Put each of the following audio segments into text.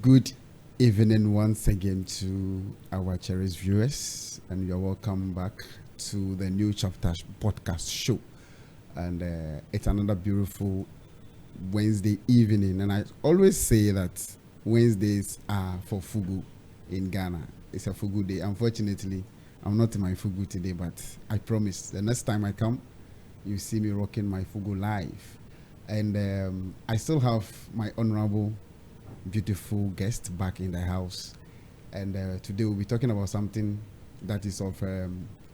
Good evening once again to our cherished viewers, and you're welcome back to the New Chapter podcast show. And it's another beautiful Wednesday evening, and I always say that Wednesdays are for fugu in Ghana. It's a fugu day. Unfortunately, I'm not in my fugu today, but I promise the next time I come, you see me rocking my fugu live. And I still have my honorable, beautiful guest back in the house. And today we'll be talking about something that is of a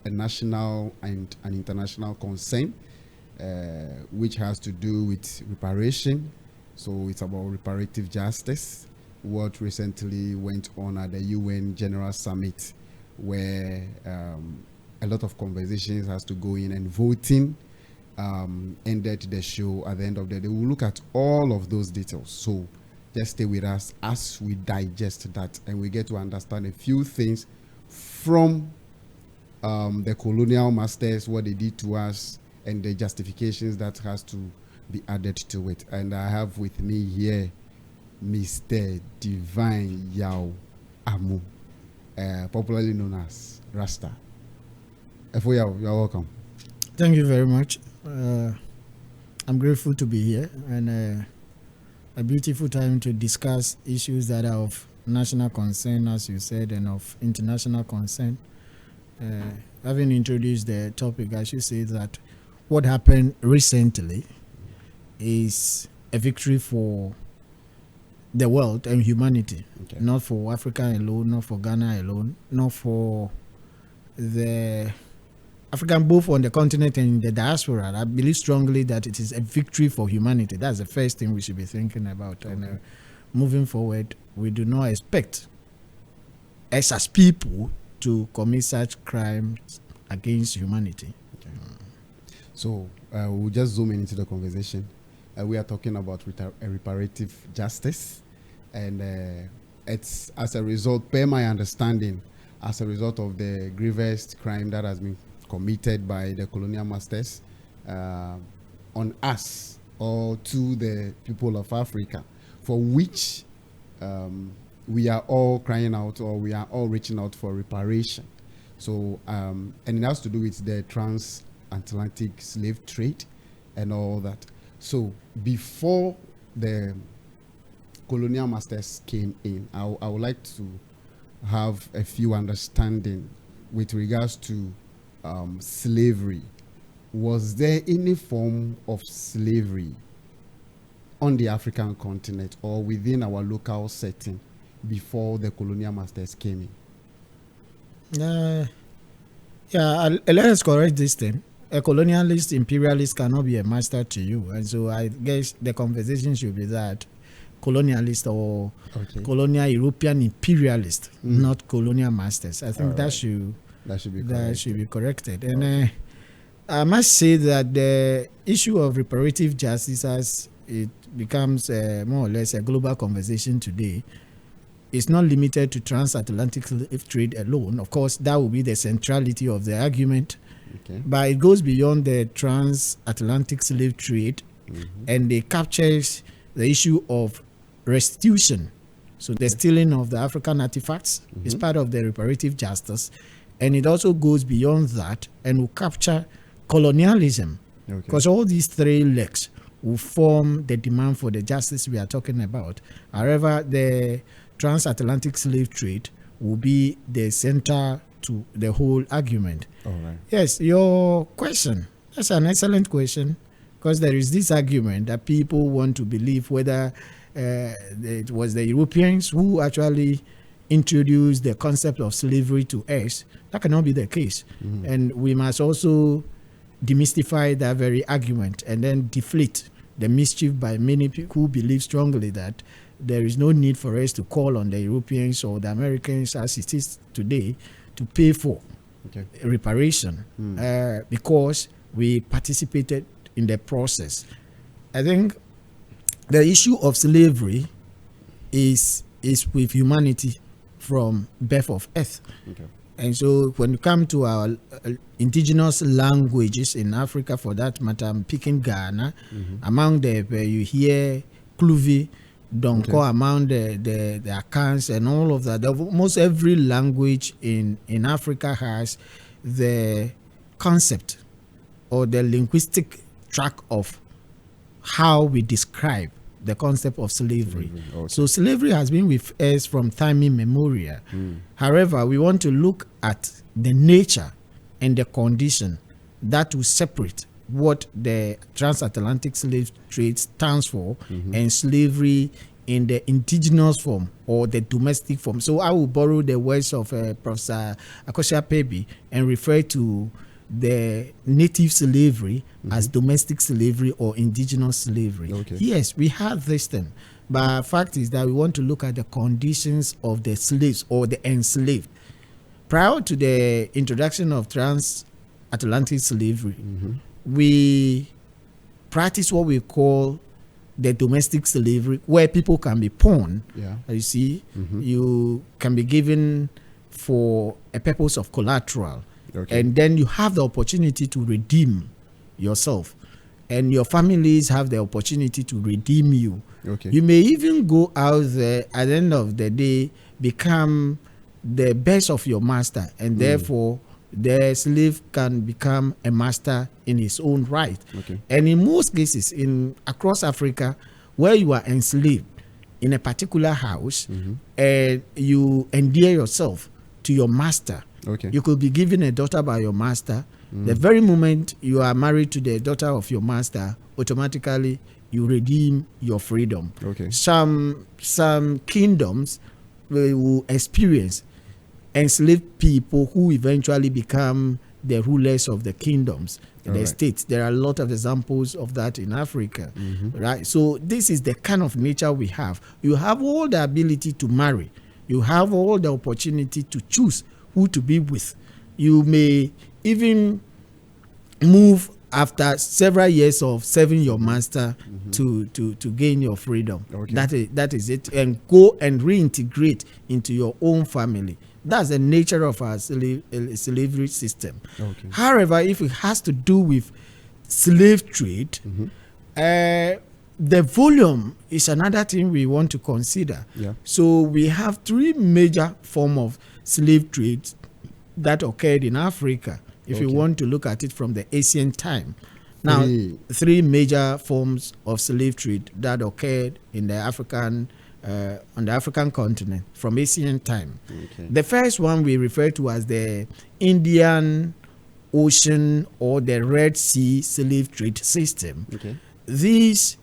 national and an international concern, which has to do with reparation. So it's about reparative justice, what recently went on at the UN General Summit, where a lot of conversations has to go in, and voting ended the show at the end of the day. We'll look at all of those details. So just stay with us as we digest that, and we get to understand a few things from the colonial masters, what they did to us, and the justifications that has to be added to it. And I have with me here Mr. Divine Yao Amu, popularly known as Rasta. Efo Yao, you're welcome. Thank you very much. I'm grateful to be here, and a beautiful time to discuss issues that are of national concern, as you said, and of international concern. Having introduced the topic, I should say that what happened recently is a victory for the world and humanity, not for Africa alone, not for Ghana alone, not for the African, both on the continent and in the diaspora. I believe strongly that it is a victory for humanity. That's the first thing we should be thinking about. Okay. And moving forward, we do not expect us as people to commit such crimes against humanity. Okay. So we'll just zoom into the conversation. We are talking about reparative justice, and it's as a result, per my understanding, as a result of the gravest crime that has been committed by the colonial masters on us or to the people of Africa, for which we are all crying out, or we are all reaching out for reparation. So, and it has to do with the transatlantic slave trade and all that. So before the colonial masters came in, I would like to have a few understanding with regards to slavery. Was there any form of slavery on the African continent or within our local setting before the colonial masters came in? Let us correct this thing. A colonialist, imperialist cannot be a master to you. And so I guess the conversation should be that colonialist or colonial European imperialist, not colonial masters. I think that should be corrected. And I must say that the issue of reparative justice, as it becomes more or less a global conversation today, is not limited to transatlantic slave trade alone. Of course, that will be the centrality of the argument. Okay. But it goes beyond the transatlantic slave trade, and it captures the issue of restitution. So the stealing of the African artifacts is part of the reparative justice, and it also goes beyond that and will capture colonialism, because all these three legs will form the demand for the justice we are talking about. However, the transatlantic slave trade will be the center to the whole argument. All right. Yes, your question, that's an excellent question, because there is this argument that people want to believe whether it was the Europeans who actually introduced the concept of slavery to us. That cannot be the case. And we must also demystify that very argument and then deflate the mischief by many people who believe strongly that there is no need for us to call on the Europeans or the Americans, as it is today, to pay for reparation because we participated in the process. I think the issue of slavery is with humanity from birth of earth. And so when you come to our indigenous languages in Africa, for that matter, I'm picking Ghana, among the where you hear Kluvi, Donko among the accounts and all of that. Almost every language in Africa has the concept or the linguistic track of how we describe the concept of slavery. Okay. So slavery has been with us from time immemorial. However, we want to look at the nature and the condition that will separate what the transatlantic slave trade stands for and slavery in the indigenous form or the domestic form. So I will borrow the words of Professor Akosha Pebi and refer to the native slavery as domestic slavery or indigenous slavery. Okay. Yes, we have this thing, but fact is that we want to look at the conditions of the slaves or the enslaved. Prior to the introduction of transatlantic slavery, we practice what we call the domestic slavery, where people can be pawned. Yeah. You see, you can be given for a purpose of collateral. Okay. And then you have the opportunity to redeem yourself, and your families have the opportunity to redeem you. Okay. You may even go out there at the end of the day, become the best of your master, and therefore the slave can become a master in his own right. Okay. And in most cases, across Africa, where you are enslaved in a particular house, and you endear yourself to your master. Okay. You could be given a daughter by your master. The very moment you are married to the daughter of your master, automatically you redeem your freedom. Okay. Some kingdoms will experience enslaved people who eventually become the rulers of the kingdoms, the states. There are a lot of examples of that in Africa, right? So this is the kind of nature we have. You have all the ability to marry. You have all the opportunity to choose who to be with. You may even move after several years of serving your master to gain your freedom. Okay. That is it, and go and reintegrate into your own family. That's the nature of our slavery system. Okay. However, if it has to do with slave trade, the volume is another thing we want to consider. Yeah. So we have three major forms of slave trade that occurred in Africa, if you want to look at it from the ancient time. Now, three major forms of slave trade that occurred in the African on the African continent from ancient time. Okay. The first one we refer to as the Indian Ocean or the Red Sea slave trade system. Okay. These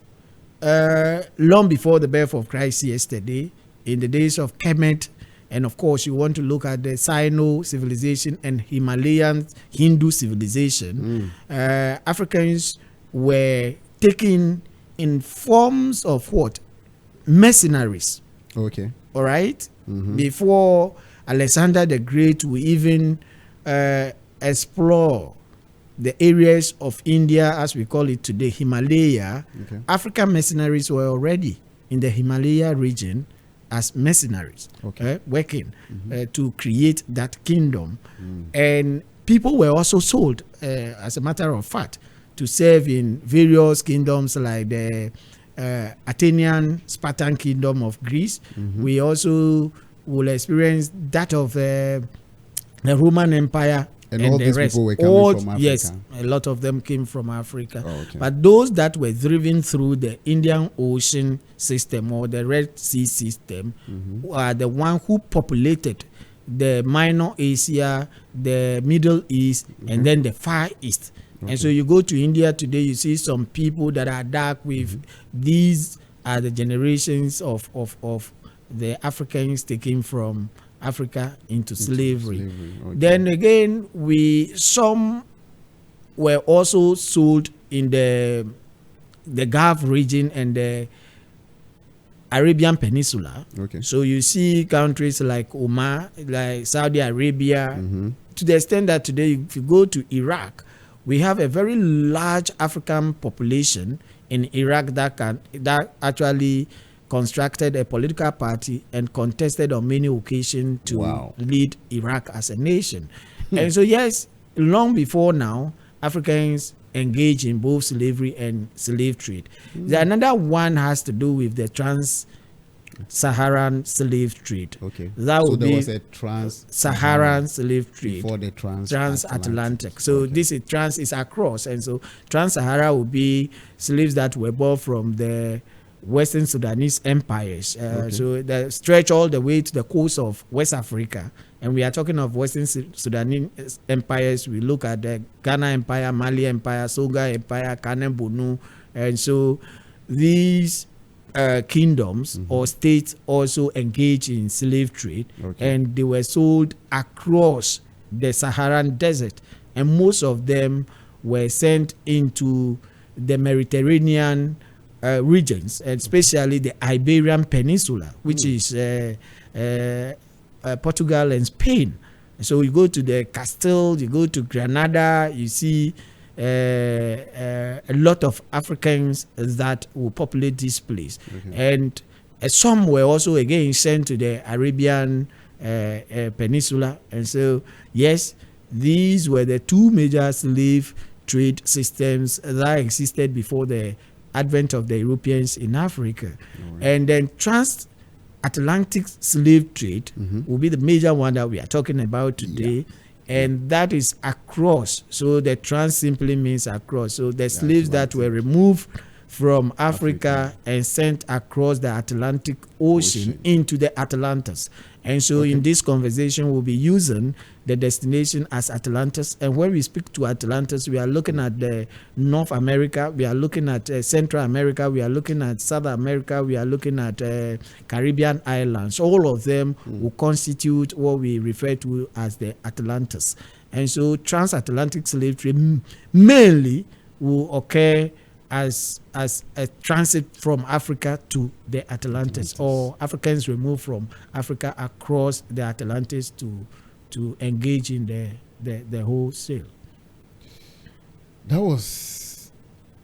long before the birth of Christ yesterday, in the days of Kemet, and of course you want to look at the Sino civilization and Himalayan Hindu civilization, Africans were taken in forms of what? Mercenaries. Okay. All right? Before Alexander the Great will even explore the areas of India, as we call it today, Himalaya, African mercenaries were already in the Himalaya region as mercenaries, working to create that kingdom. And people were also sold, as a matter of fact, to serve in various kingdoms like the Athenian Spartan kingdom of Greece. We also will experience that of the Roman Empire. And all these people were coming from Africa. Yes, a lot of them came from Africa. Oh, okay. But those that were driven through the Indian Ocean system or the Red Sea system are the one who populated the Minor Asia, the Middle East, and then the Far East. And so you go to India today, you see some people that are dark with these are the generations of the Africans taken from Africa into slavery. Then again, some were also sold in the Gulf region and the Arabian Peninsula. So you see countries like Oman, like Saudi Arabia, to the extent that today, if you go to Iraq, we have a very large African population in Iraq that actually constructed a political party and contested on many occasions to lead Iraq as a nation. And so, yes, long before now, Africans engage in both slavery and slave trade. Another one has to do with the Saharan slave trade. Okay. That so would there be was a Saharan slave trade before the transatlantic. So okay. this is trans is across, and so trans-Sahara would be slaves that were bought from the Western Sudanese empires. Okay. So they stretch all the way to the coast of West Africa. And we are talking of Western Sudanese empires. We look at the Ghana Empire, Mali Empire, Soga Empire, Kanem Bunu. And so these kingdoms or states also engage in slave trade, and they were sold across the Saharan desert. And most of them were sent into the Mediterranean regions, especially the Iberian Peninsula, which is Portugal and Spain. So you go to the Castile, you go to Granada, you see a lot of Africans that will populate this place. And some were also again sent to the Arabian Peninsula. And so, yes, these were the two major slave trade systems that existed before the advent of the Europeans in Africa. And then transatlantic slave trade will be the major one that we are talking about today. And that is across. So the trans simply means across. So the slaves that were removed from Africa and sent across the Atlantic Ocean into the Atlantis. And so in this conversation, we'll be using the destination as Atlantis. And when we speak to Atlantis, we are looking at the North America, we are looking at Central America, we are looking at South America, we are looking at Caribbean islands. All of them will constitute what we refer to as the Atlantis. And so transatlantic slave trade mainly will occur as a transit from Africa to the Atlantis, or Africans removed from Africa across the Atlantis to engage in the wholesale. That was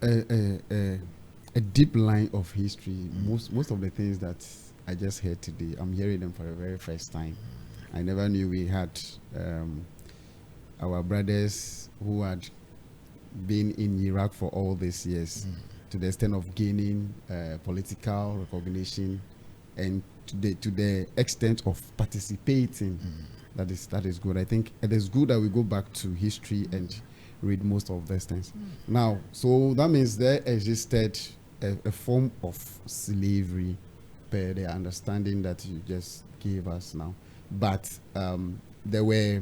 a deep line of history. Most of the things that I just heard today, I'm hearing them for the very first time. I never knew we had our brothers who had been in Iraq for all these years, to the extent of gaining political recognition, and to the extent of participating. That is good. I think it is good that we go back to history and read most of these things. Now, so that means there existed a form of slavery per the understanding that you just gave us now. But there were,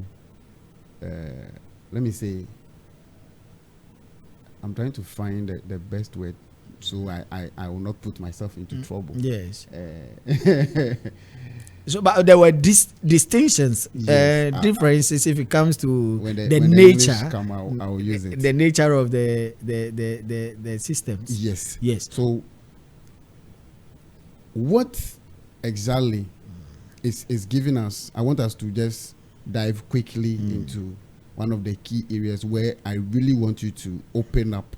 let me say, I'm trying to find the best word so I will not put myself into trouble. Yes. So, but there were distinctions, differences if it comes to when the nature. Come, I will use it. The nature of the systems. Yes. Yes. So, what exactly is giving us? I want us to just dive quickly into one of the key areas where I really want you to open up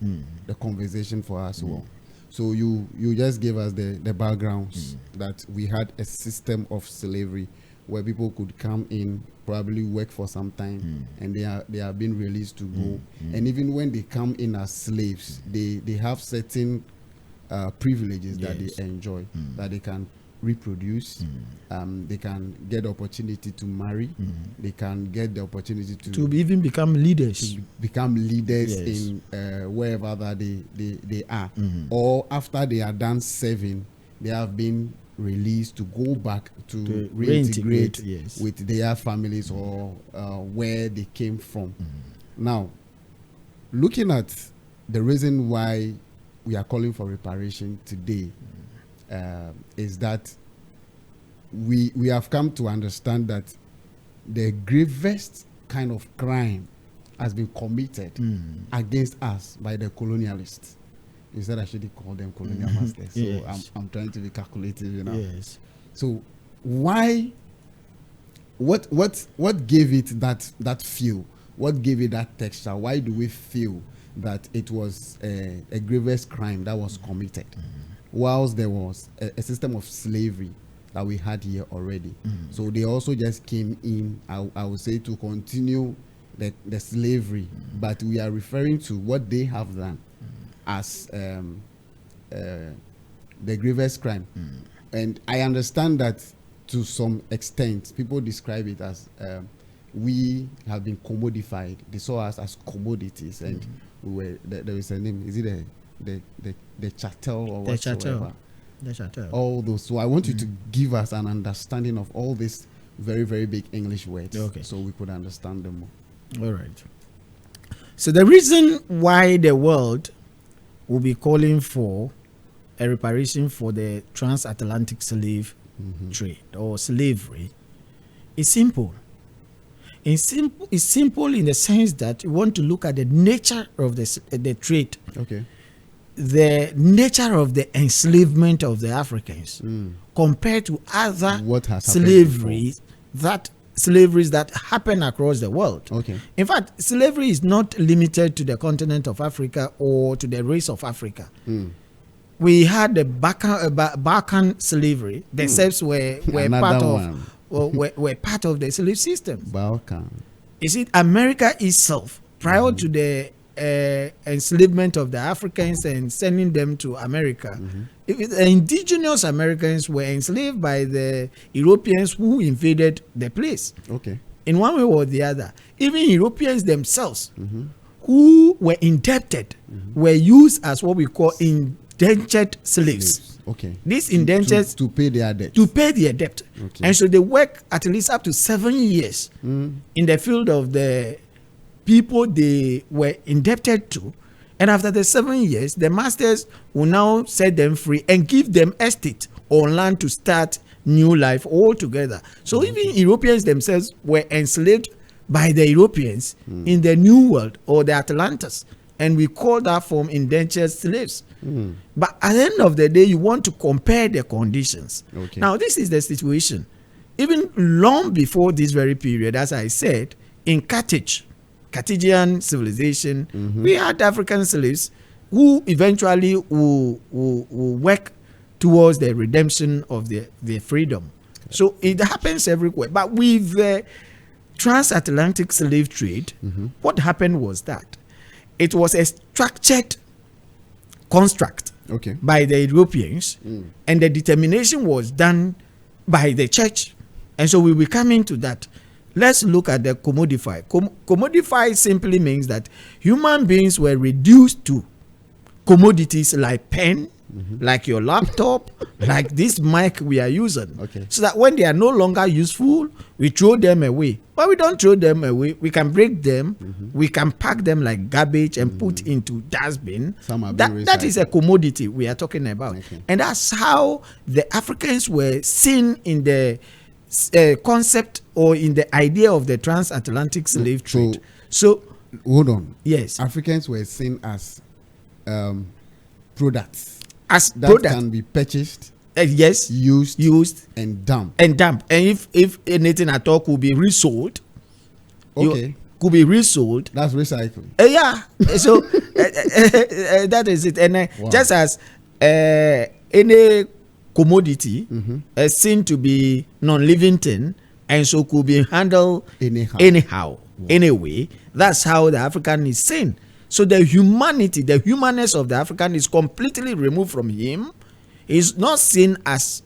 the conversation for us all. So you just gave us the backgrounds that we had a system of slavery where people could come in, probably work for some time, and they are being released to go. And even when they come in as slaves, they have certain privileges that they enjoy, that they can reproduce, they can get the opportunity to marry, they can get the opportunity to even become leaders, in wherever that they are, or after they are done serving, they have been released to go back to reintegrate with their families or where they came from. Now, looking at the reason why we are calling for reparation today, is that we have come to understand that the gravest kind of crime has been committed against us by the colonialists. Instead, I should call them colonial masters. So I'm trying to be calculative, you know. Yes. So why? What gave it that feel? What gave it that texture? Why do we feel that it was a grievous crime that was committed, whilst there was a system of slavery that we had here already? So they also just came in, I would say, to continue the slavery, but we are referring to what they have done as the grievous crime. And I understand that to some extent, people describe it as we have been commodified. They saw us as commodities, and we were. There is a name. Is it the chattel or whatsoever? The chattel. All those. So I want you to give us an understanding of all these very, very big English words, so we could understand them more. All right. So the reason why the world will be calling for a reparation for the transatlantic slave trade or slavery is simple. It's simple in the sense that you want to look at the nature of the trade. Okay. The nature of the enslavement of the Africans compared to other slaveries that happen across the world. Okay. In fact, slavery is not limited to the continent of Africa or to the race of Africa. We had the Balkan slavery. The serfs were part of the slave system. Balkan. You see, America itself, prior to the enslavement of the Africans and sending them to America, the indigenous Americans were enslaved by the Europeans who invaded the place. Okay. In one way or the other, even Europeans themselves, who were indebted, were used as what we call indentured slaves. Okay. These indentured to pay their debt. To pay their debt. Okay. And so they work at least up to 7 years in the field of the people they were indebted to, and after the 7 years, the masters will now set them free and give them estate or land to start new life altogether. So even Europeans themselves were enslaved by the Europeans in the New World or the Atlantis, and we call that form indentured slaves. But at the end of the day, you want to compare the conditions. Okay. Now, this is the situation. Even long before this very period, as I said, in Carthaginian civilization, we had African slaves who eventually will work towards the redemption of their freedom. So it happens everywhere. But with the transatlantic slave trade, what happened was that it was a structured construct by the Europeans, and the determination was done by the church. And so we will come into that. Let's look at the commodified. Commodified simply means that human beings were reduced to commodities like pen, like your laptop, like this mic we are using. Okay. So that when they are no longer useful, we throw them away. But we don't throw them away. We can break them. We can pack them like garbage and put into dustbin. That is a commodity we are talking about. Okay. And that's how the Africans were seen in the concept or in the idea of the transatlantic slave trade. So hold on. Yes. Africans were seen as products. As that products can be purchased, yes, used and dumped. And if anything at all could be resold, could be resold. That's recycling. Yeah. So that is it. And just as any commodity seen to be non-living thing, and so could be handled anyhow, anyway. That's how the African is seen. So the humanity, the humanness of the African is completely removed from him. He's not seen as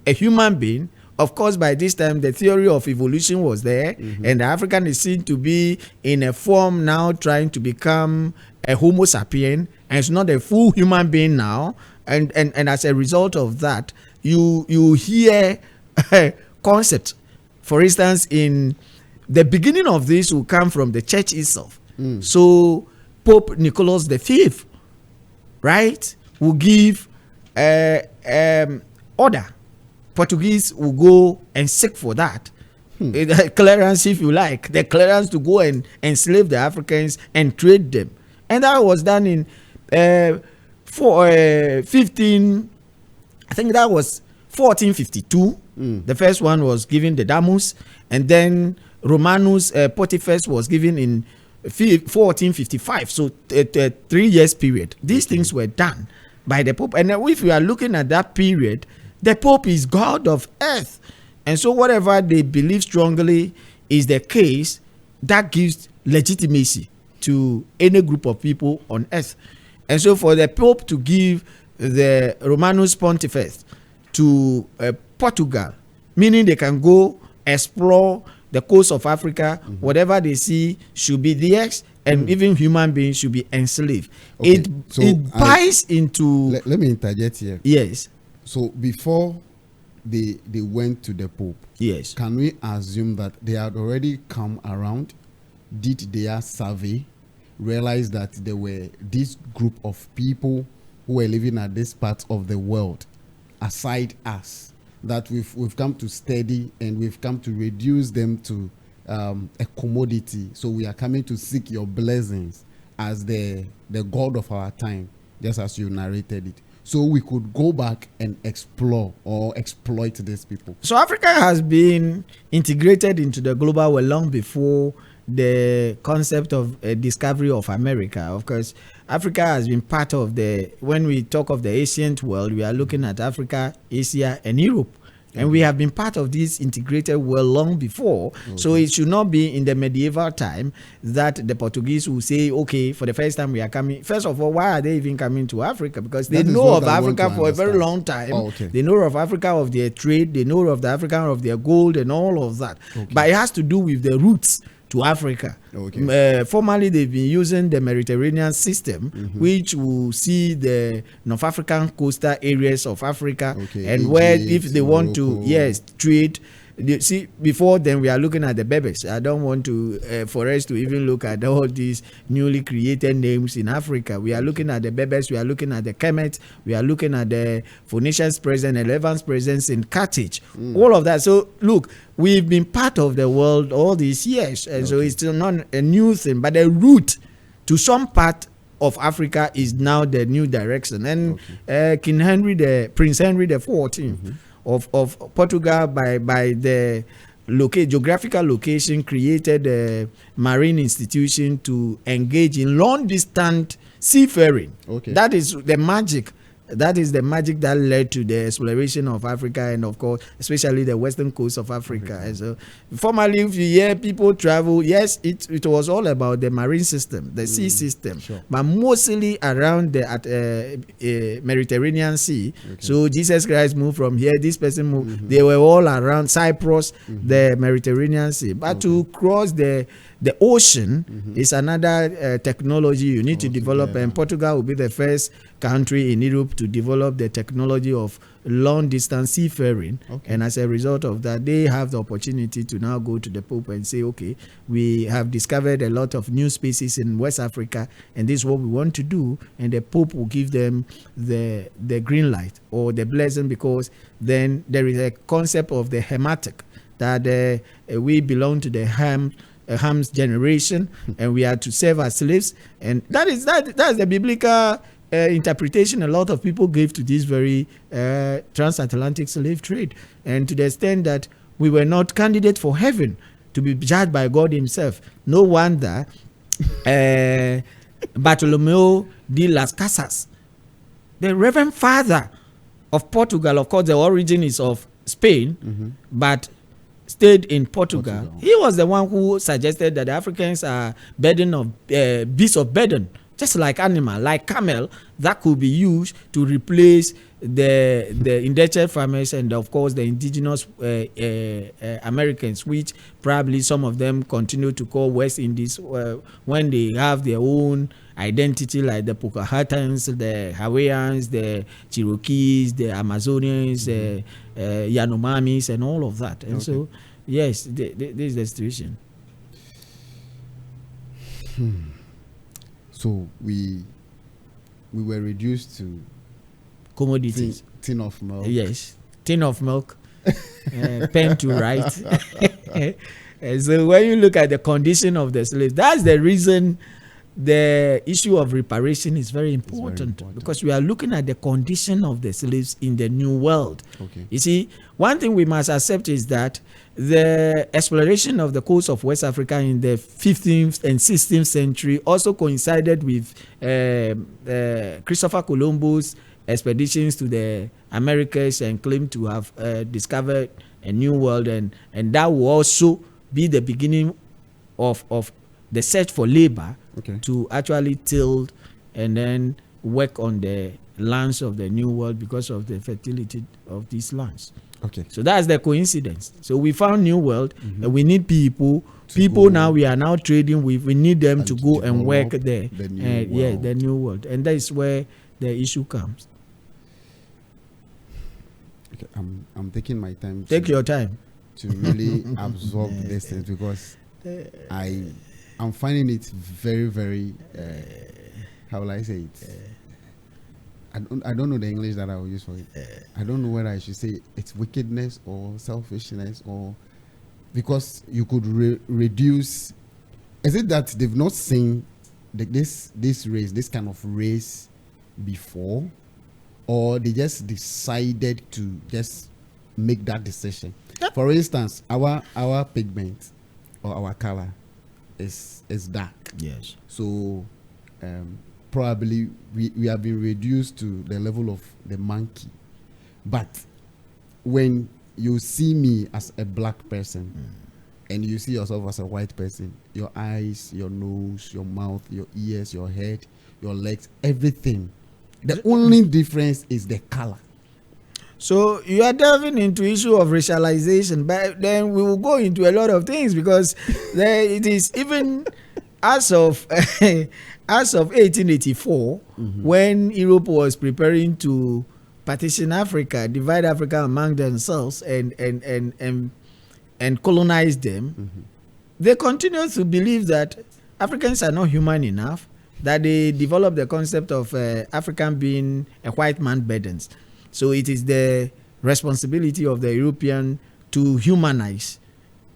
a human being. Of course, by this time, the theory of evolution was there, and the African is seen to be in a form now trying to become a Homo sapien, and it's not a full human being now. And as a result of that, you hear concepts. For instance, in the beginning of this will come from the church itself. So Pope Nicholas V, right, will give order. Portuguese will go and seek for that. Clearance, if you like, the clearance to go and enslave the Africans and trade them. And that was done in 15, I think that was 1452. The first one was given the Damus, and then Romanus Pontifex was given in 1455. So 3 years period. These things were done by the Pope. And if we are looking at that period, the Pope is God of earth. And so whatever they believe strongly is the case, that gives legitimacy to any group of people on earth. And so for the Pope to give the Romanus Pontifex to Portugal, meaning they can go explore the coast of Africa. Whatever they see should be theirs, and even human beings should be enslaved. Okay, It buys into. Let me interject here. Yes. So before they went to the Pope, Yes. can we assume that they had already come around, did their survey, realized that there were this group of people who were living at this part of the world, aside us, that we've come to study and we've come to reduce them to a commodity. So we are coming to seek your blessings as the God of our time, just as you narrated it. So we could go back and explore or exploit these people. So Africa has been integrated into the global world long before the concept of discovery of America. Of course, Africa has been part of when we talk of the ancient world, we are looking at Africa, Asia, and Europe. And we have been part of this integrated world long before. So it should not be in the medieval time that the Portuguese will say, okay, for the first time we are coming. First of all, why are they even coming to Africa? Because they know of Africa for a very long time. They know of Africa, of their trade. They know of the Africa, of their gold and all of that. But it has to do with the roots to Africa. Formerly, they've been using the Mediterranean system, which will see the North African coastal areas of Africa, and Egypt, where if they want to, trade. You see, before then we are looking at the Berbers. I don't want to for us to even look at all these newly created names in Africa. We are looking at the Berbers, we are looking at the Kemets, we are looking at the Phoenicians' presence, and Levant's presence in Carthage. All of that. So look, we've been part of the world all these years, and so it's still not a new thing, but the route to some part of Africa is now the new direction. And Prince Henry the 14th. Of Portugal, by the geographical location, created a marine institution to engage in long distance seafaring. That is the magic. That is the magic that led to the exploration of Africa, and of course, especially the western coast of Africa. And so, formerly, if you hear people travel, yes, it was all about the marine system, the sea system, but mostly around the Mediterranean Sea. So Jesus Christ moved from here. This person moved. They were all around Cyprus, the Mediterranean Sea. But to cross the ocean is another technology you need to develop, and Portugal will be the first country in Europe to develop the technology of long distance seafaring. And as a result of that, they have the opportunity to now go to the Pope and say, okay, we have discovered a lot of new species in West Africa, and this is what we want to do. And the Pope will give them the green light or the blessing, because then there is a concept of the Hematic, that we belong to the Ham's generation, and we are to serve as slaves. And that's the biblical interpretation a lot of people gave to this very transatlantic slave trade. And to the extent that we were not candidates for heaven to be judged by God himself. No wonder Bartolomeo de las Casas, the Reverend Father of Portugal, of course the origin is of Spain, but stayed in Portugal. He was the one who suggested that the Africans are burden of beasts of burden, just like animal, like camel, that could be used to replace the indentured farmers and of course the indigenous Americans, which probably some of them continue to call West Indies when they have their own identity, like the Pocahontas, the Hawaiians, the Cherokees, the Amazonians, Yanomamis, and all of that. And so, yes, this is the situation. So we were reduced to commodities. Tin of milk. Yes, tin of milk, pen to write. And so when you look at the condition of the slaves, that's the reason the issue of reparation is very important, because we are looking at the condition of the slaves in the new world. You see, one thing we must accept is that the exploration of the coast of West Africa in the 15th and 16th century also coincided with Christopher Columbus' expeditions to the Americas, and claimed to have discovered a new world, and that will also be the beginning of the search for labor to actually till and then work on the lands of the New World because of the fertility of these lands. Okay. So that's the coincidence. So we found New World, Mm-hmm. and we need people. Now we are now trading with. We need them to go and work there. The New World. Yeah, the New World, and that is where the issue comes. Okay, I'm taking my time. Take your time to really absorb these things, because I'm finding it very, very. How will I say it? I don't know the English that I will use for it. I don't know whether I should say it's wickedness or selfishness, or because you could reduce. Is it that they've not seen this race, this kind of race before, or they just decided to just make that decision? Yep. For instance, our pigment or our color is dark. Yes. So probably we have been reduced to the level of the monkey. But when you see me as a black person and you see yourself as a white person, your eyes, your nose, your mouth, your ears, your head, your legs, everything, the only difference is the color. So you are delving into issue of racialization, but then we will go into a lot of things, because it is even as of 1884, when Europe was preparing to partition Africa, divide Africa among themselves, and colonize them, they continue to believe that Africans are not human enough, that they developed the concept of African being a white man burdens. So it is the responsibility of the European to humanize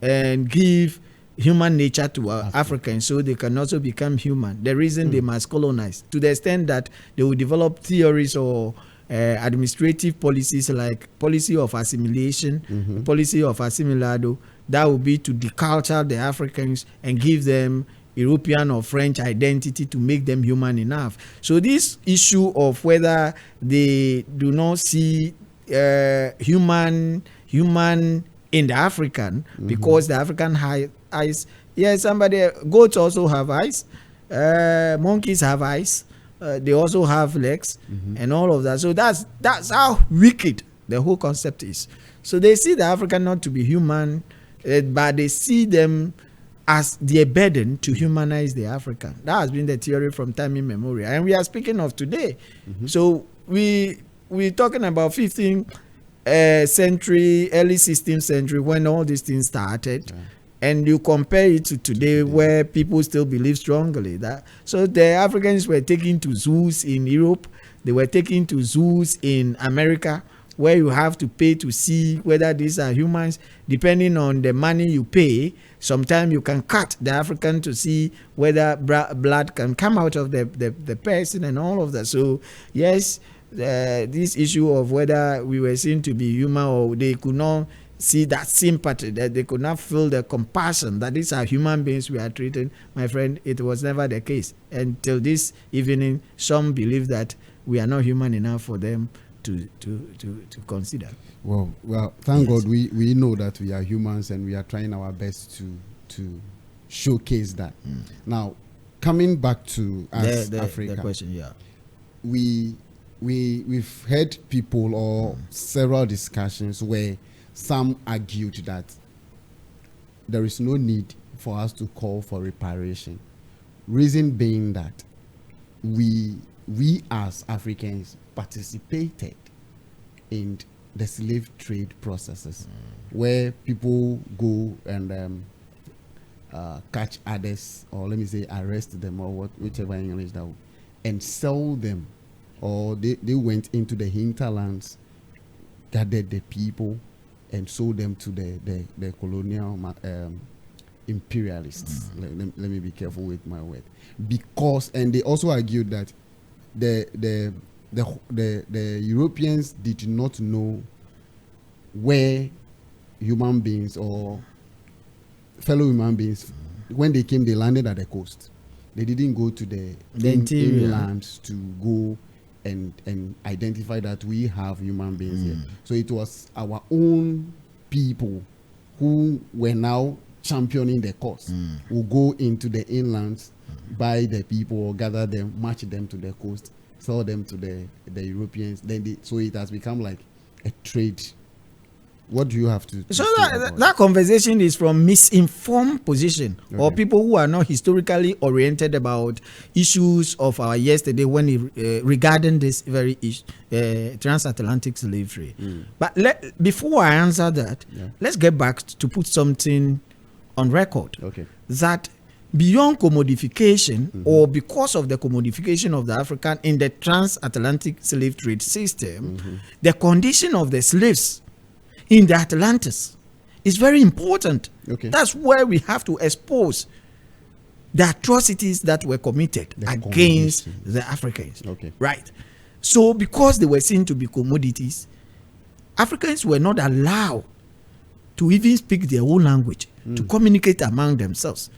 and give human nature to Africans, so they can also become human. The reason they must colonize, to the extent that they will develop theories or administrative policies like policy of assimilation, policy of assimilado, that will be to deculture the Africans and give them European or French identity to make them human enough. So this issue of whether they do not see human in the African, because the African eyes, goats also have eyes, monkeys have eyes, they also have legs, and all of that. So that's how wicked the whole concept is. So they see the African not to be human, but they see them as their burden to humanize the African. That has been the theory from time immemorial, and we are speaking of today. So we're talking about 15th century, early 16th century, when all these things started. And you compare it to today, where people still believe strongly that. So the Africans were taken to zoos in Europe, they were taken to zoos in America, where you have to pay to see whether these are humans. Depending on the money you pay, sometimes you can cut the African to see whether blood can come out of the person and all of that. So yes, this issue of whether we were seen to be human, or they could not see that sympathy, that they could not feel the compassion that these are human beings we are treating, my friend, it was never the case. Until this evening, some believe that we are not human enough for them to consider. Well, thank God we know that we are humans, and we are trying our best to showcase that. Now, coming back to us, Africa, the question, we've heard people or several discussions where some argued that there is no need for us to call for reparation. Reason being that we as Africans participated in the slave trade processes, where people go and catch others, or let me say arrest them, or whichever English that, and sell them, or they went into the hinterlands, gathered the people, and sold them to the colonial imperialists. Let me be careful with my word, because, and they also argued that the Europeans did not know where human beings or fellow human beings, when they came, they landed at the coast. They didn't go to the inland to go and identify that we have human beings here. So it was our own people who were now championing the cause, who go into the inlands, buy the people, or gather them, march them to the coast, sell them to the Europeans. Then so it has become like a trade. What do you have to so say about that conversation is from misinformed position or Okay. people who are not historically oriented about issues of our yesterday when regarding this very transatlantic slave trade. But before I answer that, Yeah. let's get back to put something on record. Okay. That beyond commodification or because of the commodification of the African in the transatlantic slave trade system, the condition of the slaves in the Atlantis is very important. Okay. That's where we have to expose the atrocities that were committed The against conditions. the Africans. Okay. Right. So because they were seen to be commodities, Africans were not allowed to even speak their own language, to communicate among themselves.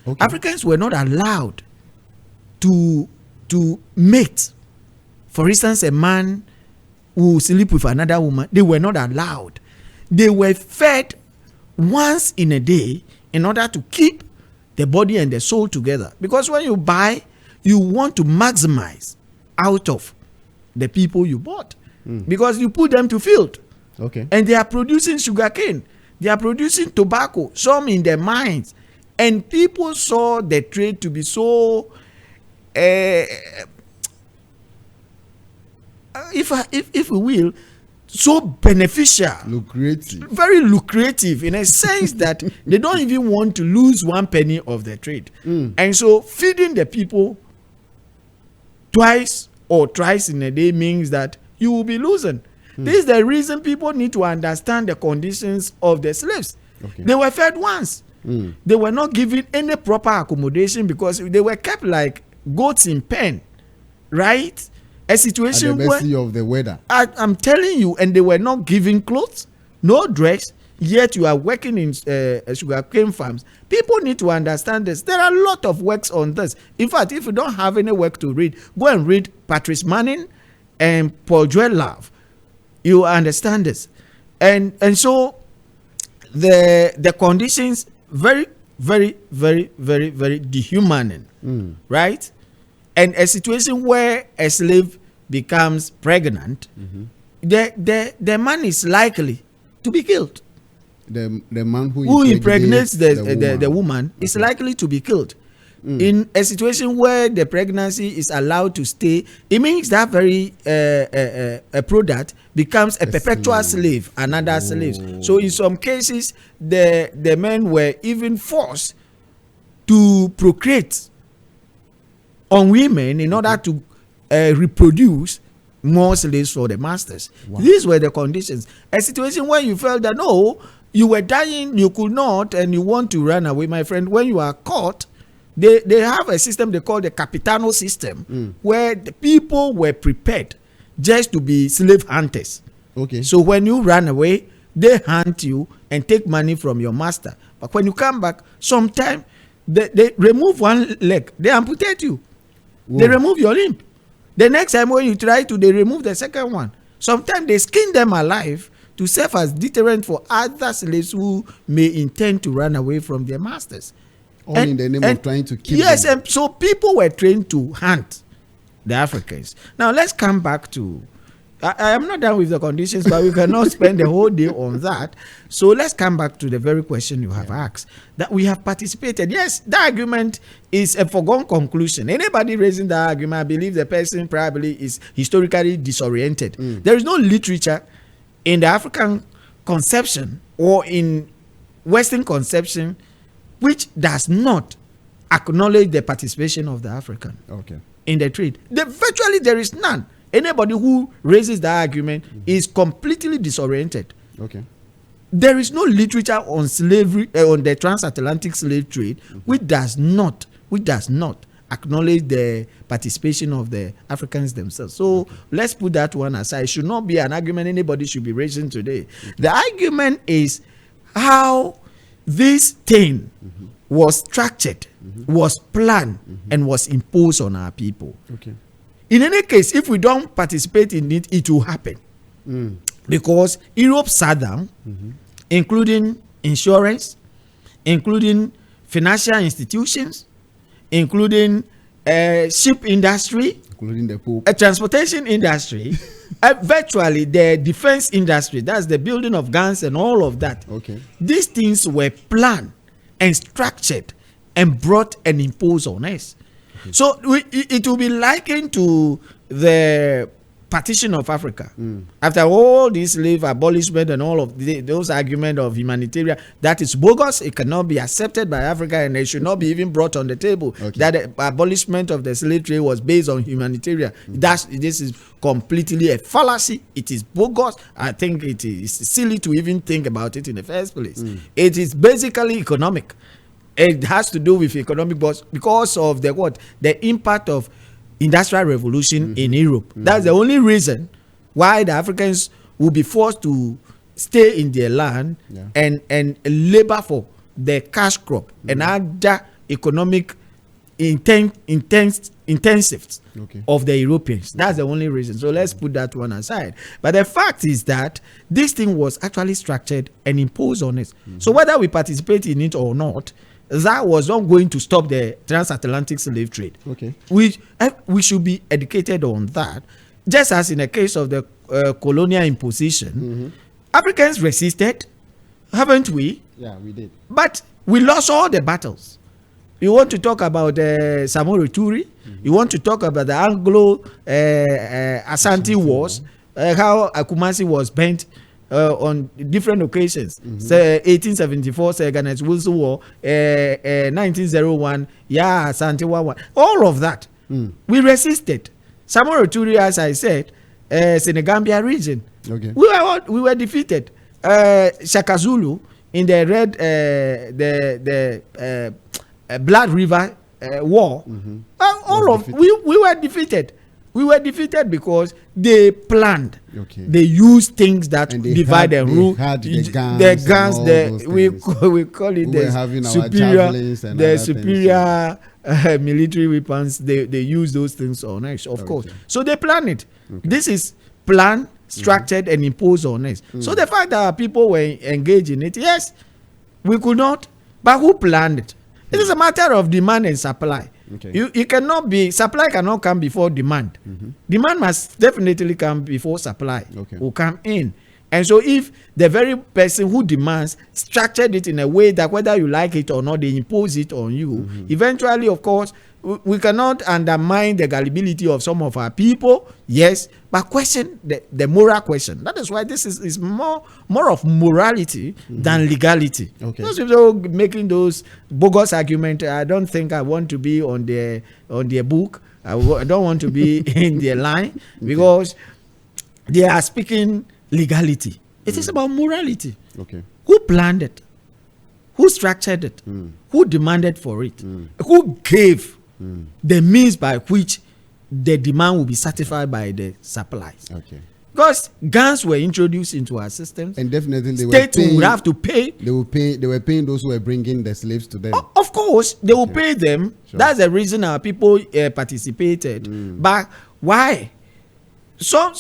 Okay. Africans were not allowed to mate. For instance, a man who sleep with another woman, they were not allowed. They were fed once in a day in order to keep the body and the soul together. Because when you buy, you want to maximize out of the people you bought. Because you put them to field. Okay. And they are producing sugarcane. They are producing tobacco, some in their mines. And people saw the trade to be so, if we will, so beneficial, Lucrative. very lucrative in a sense that they don't even want to lose 1 penny of the trade. And so feeding the people twice or thrice in a day means that you will be losing. This is the reason people need to understand the conditions of the slaves. Okay. They were fed once. They were not given any proper accommodation because they were kept like goats in pen, right? A At situation the where mercy of the weather. I'm telling you, and they were not given clothes, no dress, yet you are working in sugarcane farms. People need to understand this. There are a lot of works on this. In fact, if you don't have any work to read, go and read Patrice Manning and Paul Joel Love. You understand this. And so the conditions very, very, very, very, very dehumaning, right? And a situation where a slave becomes pregnant, the man is likely to be killed. The man Who impregnates the woman. woman is likely to be killed. In a situation where the pregnancy is allowed to stay, it means that very a product becomes a perpetual slave, another slave. So in some cases, the men were even forced to procreate on women in order to reproduce more slaves for the masters. These were the conditions. A situation where you felt that no, you were dying, you could not, and you want to run away, my friend. When you are caught, they have a system they call the Capitano system, where the people were prepared just to be slave hunters. Okay. So when you run away, they hunt you and take money from your master. But when you come back, sometimes they remove one leg, they amputate you. They remove your limb. The next time when you try to, they remove the second one. Sometimes they skin them alive to serve as deterrent for other slaves who may intend to run away from their masters. All in the name of trying to keep yes, them. and so people were trained to hunt the Africans. Now let's come back to, I am not done with the conditions, but we cannot spend the whole day on that. So let's come back to the very question you have asked, that we have participated. Yes, the argument is a foregone conclusion. Anybody raising that argument, I believe the person probably is historically disoriented. There is no literature in the African conception or in Western conception which does not acknowledge the participation of the African in the trade. Virtually there is none. Anybody who raises that argument is completely disoriented. Okay. There is no literature on slavery, on the transatlantic slave trade, which does not acknowledge the participation of the Africans themselves. So let's put that one aside. It should not be an argument anybody should be raising today. The argument is how this thing was structured, was planned, and was imposed on our people. Okay. In any case, if we don't participate in it, it will happen. Because Europe sat down, including insurance, including financial institutions, including ship industry, including the Pope. A transportation industry, virtually the defense industry, that's the building of guns and all of that. Okay. These things were planned and structured and brought and imposed on us. Okay. So it will be likened to the partition of Africa. After all this slave abolishment and all of those arguments of humanitarian, that is bogus. It cannot be accepted by Africa, and it should not be even brought on the table. Okay. That the abolishment of the slave trade was based on humanitarian. This is completely a fallacy. It is bogus. I think it is silly to even think about it in the first place. It is basically economic. It has to do with economic, because of the impact of industrial revolution in Europe. That's the only reason why the Africans will be forced to stay in their land and labor for the cash crop and other economic intensives of the Europeans. That's the only reason. So let's put that one aside. But the fact is that this thing was actually structured and imposed on us. So whether we participate in it or not, that was not going to stop the transatlantic slave trade. Okay. We should be educated on that. Just as in the case of the colonial imposition, Africans resisted, haven't we? Yeah, we did. But we lost all the battles. You want to talk about the Samori Turi? You want to talk about the Anglo-Asante Wars? How Akumasi was bent on different occasions. So 1874, Ghana's Wilson War, 1901, Asante War, all of that. We resisted. Samori Turi, as I said, Senegambia region. Okay. We were defeated. Shaka Zulu in the Blood River War. We were defeated. We were defeated because they planned. Okay. They used things that divide and rule. The guns. We call it the superior military weapons. They use those things on us, of course. So they planned it. Okay. This is planned, structured, and imposed on us. So the fact that people were engaged in it, yes, we could not. But who planned it? It is a matter of demand and supply. Okay. You cannot be, supply cannot come before demand. Demand must definitely come before supply will come in. And so if the very person who demands structured it in a way that whether you like it or not, they impose it on you, eventually, of course, we cannot undermine the gullibility of some of our people, yes, but question the moral question. That is why this is more of morality than legality. Okay. Those people making those bogus arguments, I don't think I want to be on their book. I don't want to be in their line because they are speaking legality. It is about morality. Okay. Who planned it? Who structured it? Who demanded for it? Who gave the means by which the demand will be satisfied by the supplies? Okay. Because guns were introduced into our systems, and definitely states would have to pay. They were paying those who were bringing the slaves to them. Of course, they will pay them. Sure. That's the reason our people participated. But why? Some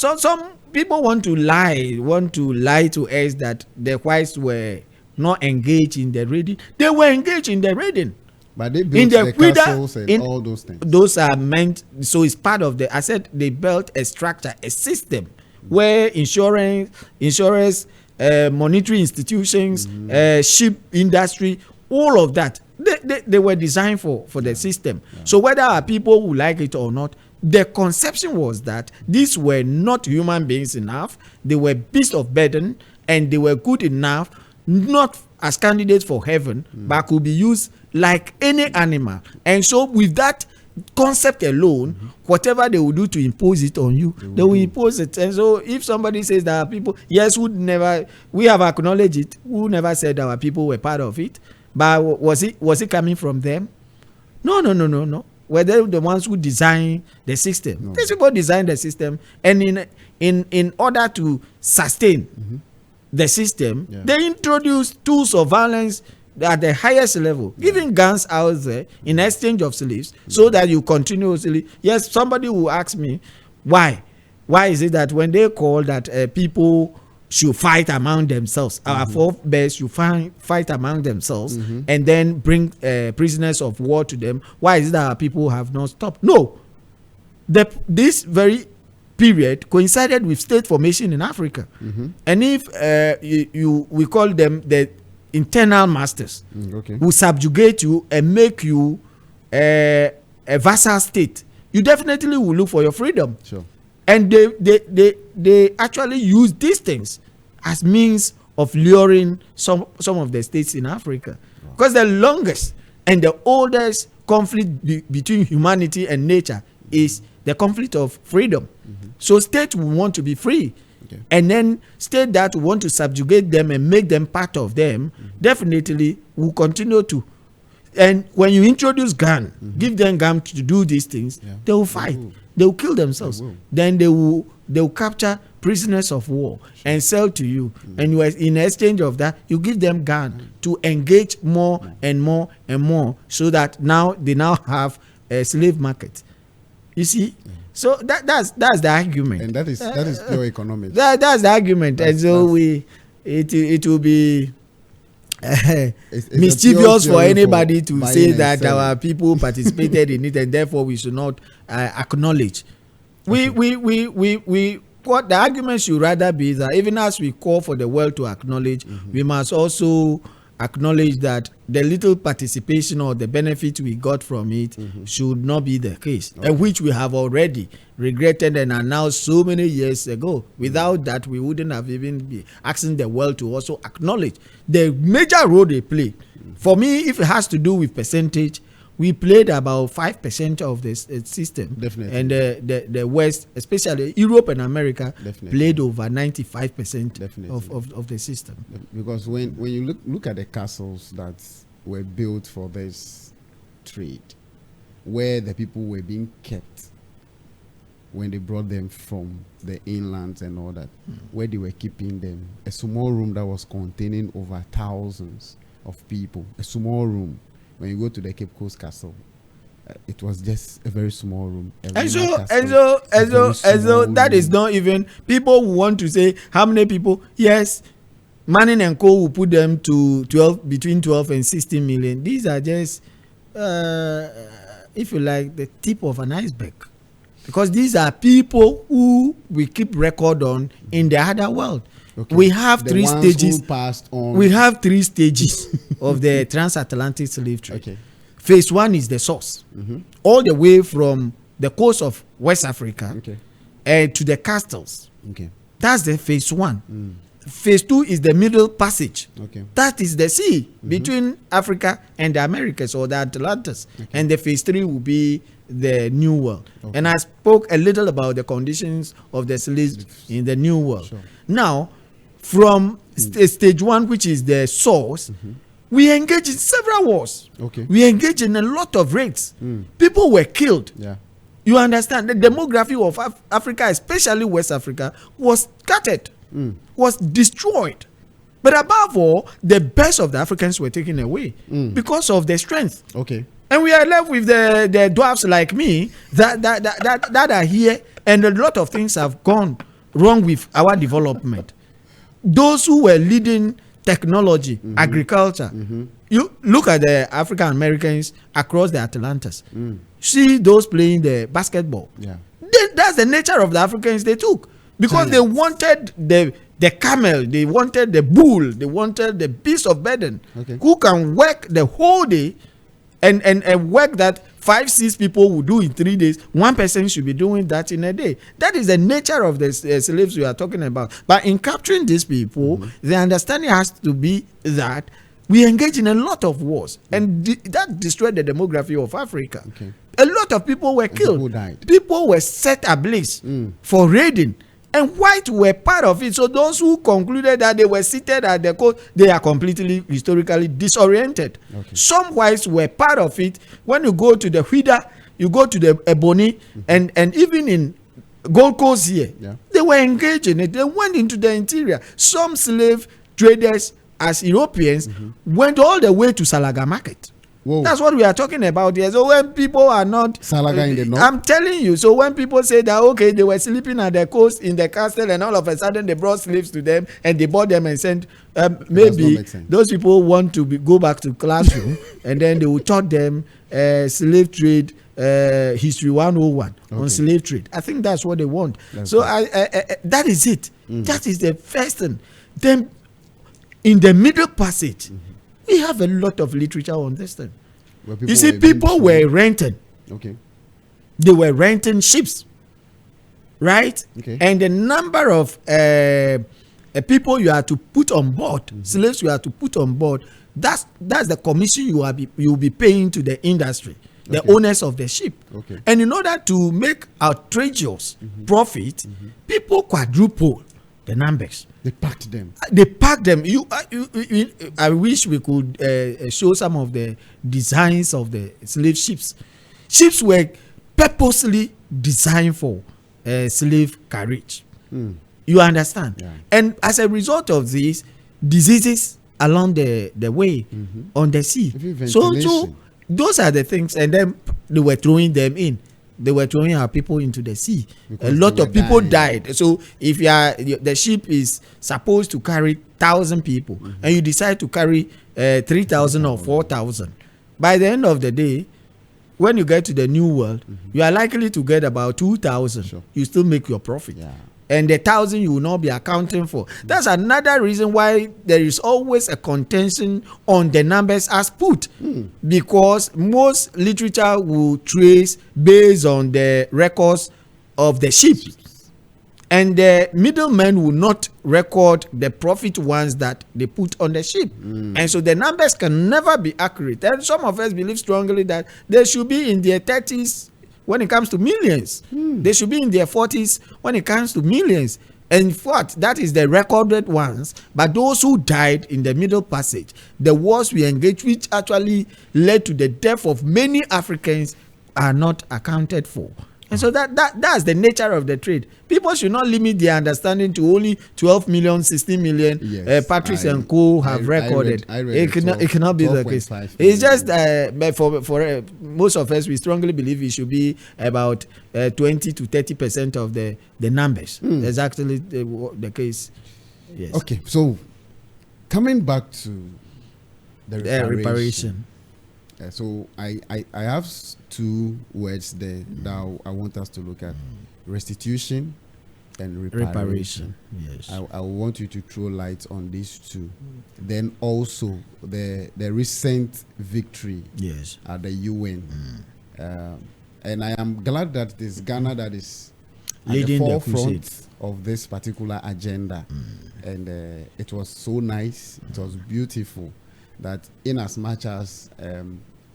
people want to lie to us that the whites were not engaged in the raiding. They were engaged in the raiding. But they built the castles and all those things. Those are meant, so it's part of the, I said they built a structure, a system where insurance, monetary institutions, ship industry, all of that, they were designed for the system. Yeah. So whether our people would like it or not, the conception was that these were not human beings enough, they were beasts of burden, and they were good enough, not as candidates for heaven, but could be used like any animal. And so with that concept alone, whatever they will do to impose it on you, they will impose it. And so if somebody says that our people, yes, we have acknowledged it, who never said our people were part of it, but was it coming from them? No. Were they the ones who designed the system? No. These people designed the system, and in order to sustain the system, they introduced tools of violence at the highest level, giving guns out there in exchange of slaves, so that you continuously. Yes, somebody will ask me, why is it that when they call that people should fight among themselves, our forebears should fight among themselves, and then bring prisoners of war to them, why is it that our people have not stopped? No, this very period coincided with state formation in Africa. And if we call them the internal masters, who subjugate you and make you a vassal state, you definitely will look for your freedom. Sure. And they actually use these things as means of luring some of the states in Africa. Because the longest and the oldest conflict between humanity and nature is the conflict of freedom. So states will want to be free. And then states that want to subjugate them and make them part of them definitely will continue to. And when you introduce gun, give them gun to do these things, they will fight. They will kill themselves. Then they will capture prisoners of war and sell to you. And you, in exchange of that, you give them gun to engage more and more and more, so that now they now have a slave market. You see. So that's the argument, and that is pure economics. That's the argument, and so it will be it's mischievous for anybody to say that our people participated in it, and therefore we should not acknowledge. What the argument should rather be that even as we call for the world to acknowledge, we must also acknowledge that the little participation or the benefit we got from it should not be the case, and which we have already regretted and announced so many years ago. Without that, we wouldn't have even been asking the world to also acknowledge the major role they play. For me, if it has to do with percentage, we played about 5% of the system. Definitely. And the West, especially Europe and America, played over 95% of the system. Because when you look at the castles that were built for this trade, where the people were being kept when they brought them from the inlands and all that, where they were keeping them, a small room that was containing over thousands of people, a small room. When you go to the Cape Coast Castle, it was just a very small room. And so that is not even, people who want to say how many people. Yes, Manning and Co will put them to between 12 and 16 million. These are just, if you like, the tip of an iceberg, because these are people who we keep record on in the other world. Okay. We have three stages. We have 3 stages of the transatlantic slave trade. Okay. Phase 1 is the source, all the way from the coast of West Africa to the castles. Okay. That's the phase 1. Phase 2 is the middle passage. Okay. That is the sea between Africa and the Americas, or the Atlantis. Okay. And the phase 3 will be the New World. Okay. And I spoke a little about the conditions of the slaves in the New World. Sure. Now, from stage 1, which is the source, we engage in several wars. Okay. We engage in a lot of raids. People were killed. Yeah. You understand? The demography of Africa, especially West Africa, was scattered, was destroyed. But above all, the best of the Africans were taken away because of their strength. Okay. And we are left with the dwarfs like me that are here, and a lot of things have gone wrong with our development. Those who were leading technology, agriculture, you look at the African Americans across the Atlantis. See those playing the basketball. Yeah. That's the nature of the Africans they took, because they wanted the camel, they wanted the bull, they wanted the beast of burden, who can work the whole day and work that 5-6 people will do in 3 days. One person should be doing that in a day. That is the nature of the slaves we are talking about. But in capturing these people, the understanding has to be that we engage in a lot of wars, and that destroyed the demography of Africa. Okay. A lot of people were killed. People died. People were set ablaze for raiding. And whites were part of it. So those who concluded that they were seated at the coast, they are completely historically disoriented. Okay. Some whites were part of it. When you go to the Huida, you go to the Ebony, and even in Gold Coast here, they were engaged in it. They went into the interior. Some slave traders, as Europeans, went all the way to Salaga Market. Whoa. That's what we are talking about here. So when people are not Salaga in the north, I'm telling you, so when people say that, okay, they were sleeping at the coast in the castle, and all of a sudden they brought slaves to them and they bought them and sent, maybe those people want to go back to classroom and then they will taught them slave trade History 101 on slave trade. I think that's what they want. That is it. That is the first thing. Then in the Middle Passage, we have a lot of literature on this thing. You see, people were renting. Okay. They were renting ships, right? Okay. And the number of people you have to put on board, slaves you have to put on board, that's the commission you will be paying to the industry, the owners of the ship. Okay. And in order to make outrageous profit, people quadruple the numbers. They packed them. I wish we could show some of the designs of the slave ships. Ships were purposely designed for slave carriage. You understand? Yeah. And as a result of this, diseases along the way on the sea. So those are the things. And then they were throwing them in. They were throwing our people into the sea. A lot of people died. So if the ship is supposed to carry 1,000 people, and you decide to carry 3,000 or 4,000, by the end of the day, when you get to the New World, you are likely to get about 2,000. Sure. You still make your profit. Yeah. And the 1,000 you will not be accounting for. That's another reason why there is always a contention on the numbers as put. Because most literature will trace based on the records of the ship. And the middlemen will not record the profit ones that they put on the ship. And so the numbers can never be accurate. And some of us believe strongly that they should be in their 30s when it comes to millions. They should be in their 40s when it comes to millions. And what? That is the recorded ones. But those who died in the Middle Passage, the wars we engaged, which actually led to the death of many Africans, are not accounted for. And so that's the nature of the trade. People should not limit their understanding to only 12 million, 16 million. Yes, Patrice and Co. have recorded. It cannot be the case. It's just for most of us, we strongly believe it should be about 20 to 30% of the numbers. That's actually the case. Yes. Okay, so coming back to the reparation. So I have two words there that I want us to look at: restitution and reparation. Yes. I want you to throw light on these two. Then also the recent victory at the UN. And I am glad that it is Ghana that is leading the forefront of this particular agenda. And it was so nice. It was beautiful that in as much as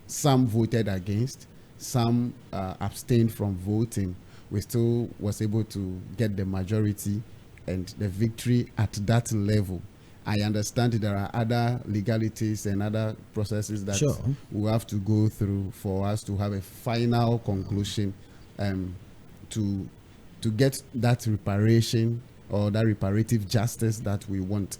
some voted against, some abstained from voting, we still was able to get the majority and the victory at that level. I understand there are other legalities and other processes that we have to go through for us to have a final conclusion to get that reparation or that reparative justice that we want.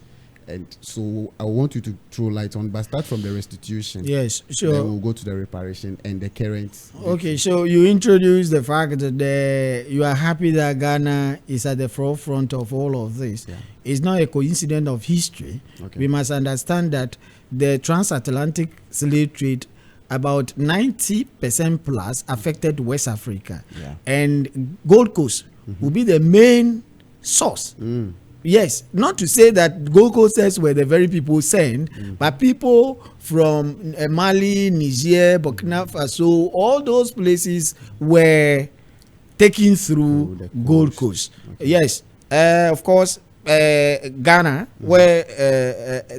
And so I want you to throw light on, but start from the restitution. Yes, sure. Then we'll go to the reparation and the current. Okay, so you introduced the fact that you are happy that Ghana is at the forefront of all of this. Yeah. It's not a coincidence of history. Okay. We must understand that the transatlantic slave trade, about 90% plus affected West Africa. Yeah. And Gold Coast will be the main source. Yes, not to say that Gold Coasters were the very people sent, but people from Mali, Niger, Burkina Faso, all those places were taken through Gold Coast. Okay. Yes, of course, Ghana, where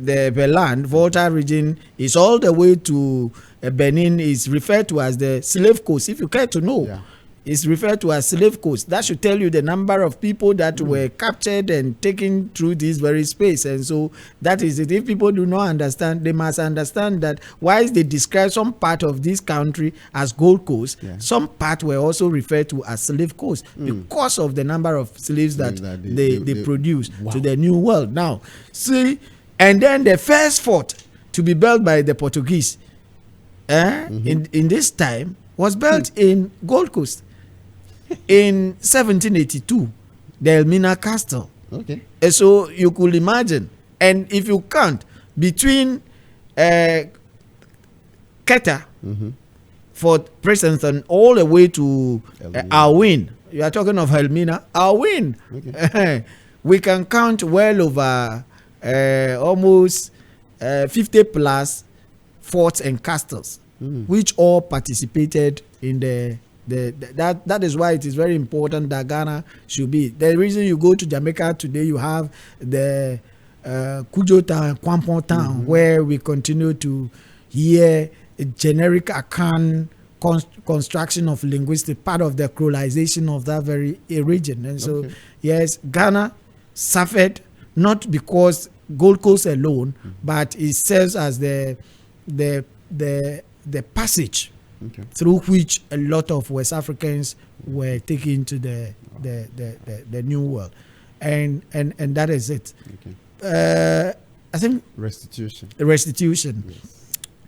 the land, Volta region, is all the way to Benin, is referred to as the Slave Coast, if you care to know. Yeah. Is referred to as slave coast. That should tell you the number of people that were captured and taken through this very space. And so that is it. If people do not understand, they must understand that whilst they describe some part of this country as Gold Coast, some part were also referred to as slave coast because of the number of slaves that they produced to the New World. Now, see, and then the first fort to be built by the Portuguese in this time was built in Gold Coast. In 1782, the Elmina Castle. Okay. And so you could imagine, and if you count between Keta Fort Princeton, all the way to Elmina. Alwyn. You are talking of Elmina. Alwyn. Okay. We can count well over almost 50 plus forts and castles, which all participated in that is why it is very important that Ghana should be. The reason you go to Jamaica today, you have the Kujo Town, Kwampon Town, where we continue to hear a generic Akan construction of linguistic, part of the colonization of that very region. And so, yes, Ghana suffered not because Gold Coast alone, but it serves as the passage through which a lot of West Africans were taken to the New World, and that is it. I think restitution. Yes.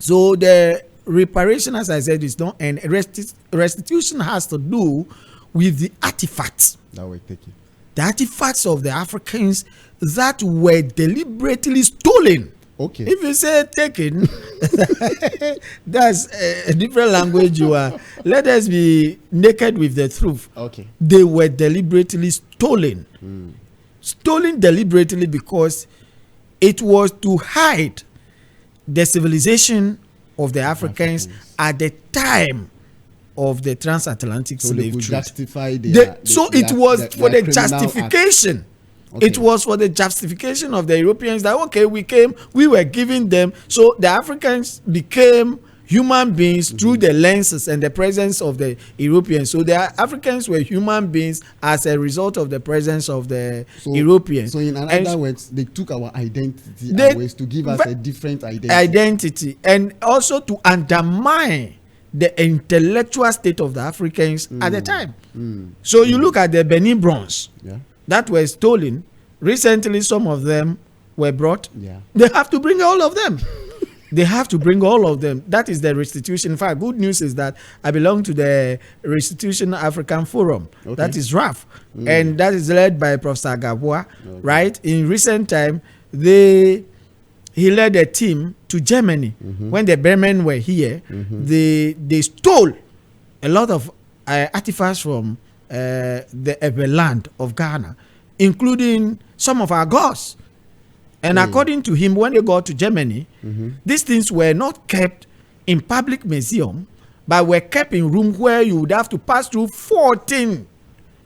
So the reparation, as I said, is not, and restitution has to do with the artifacts that were taken. The artifacts of the Africans that were deliberately stolen. Okay. If you say taken, that's a different language. You are. Let us be naked with the truth. Okay. They were deliberately stolen. Stolen deliberately because it was to hide the civilization of the Africans at the time of the transatlantic slave trade. Justify it was for the justification. Okay. It was for the justification of the Europeans that, okay, we were giving them, so the Africans became human beings through the lenses and the presence of the Europeans. So the Africans were human beings as a result of the presence of the Europeans. So in other words, they took our identity away to give us a different identity. And also to undermine the intellectual state of the Africans at the time. So you look at the Benin bronze that were stolen. Recently, some of them were brought. They have to bring all of them. They have to bring all of them. That is the restitution. In fact, good news is that I belong to the Restitution African Forum. That is RAF. And that is led by Professor Gabwa. Right? In recent time, he led a team to Germany. When the Bremen were here, they stole a lot of artifacts from the land of Ghana, including some of our gods. And according to him, when they got to Germany, these things were not kept in public museum, but were kept in room where you would have to pass through 14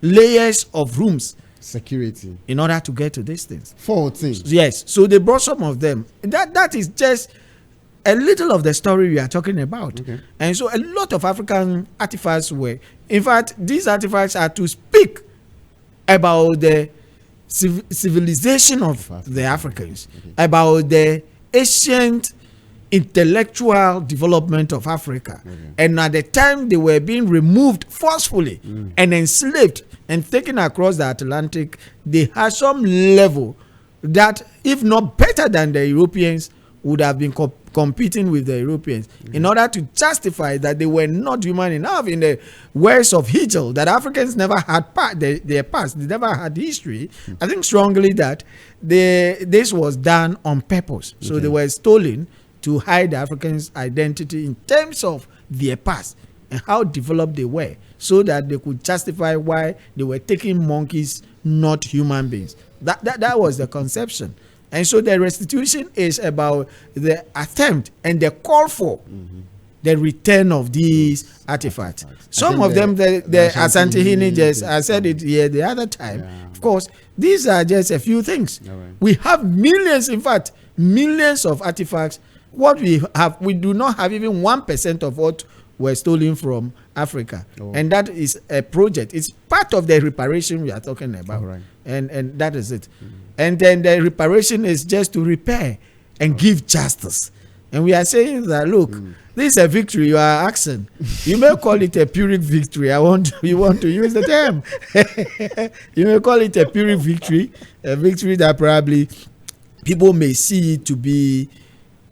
layers of rooms. Security. In order to get to these things. 14. Yes. So they brought some of them. That is just a little of the story we are talking about. And so a lot of African artifacts were, in fact, these artifacts are to speak about the civilization of the Africans, about the ancient intellectual development of Africa. And at the time they were being removed forcefully and enslaved and taken across the Atlantic, they had some level that, if not better than the Europeans, would have been competing with the Europeans in order to justify that they were not human enough. In the words of Hegel, that Africans never had their past, they never had history. I think strongly that this was done on purpose. So they were stolen to hide the Africans' identity in terms of their past and how developed they were, so that they could justify why they were taking monkeys, not human beings. That was the conception. And so the restitution is about the attempt and the call for the return of these artifacts. Some of them, the Asante Hini, I said it here the other time. Of course, these are just a few things. We have millions, in fact, millions of artifacts. What we have, we do not have even 1% of what were stolen from Africa. And that is a project. It's part of the reparation we are talking about. And that is it. And then the reparation is just to repair and give justice. And we are saying that, look, this is a victory you are asking. You may call it a Pyrrhic victory. You want to use the term. You may call it a Pyrrhic victory, a victory that probably people may see to be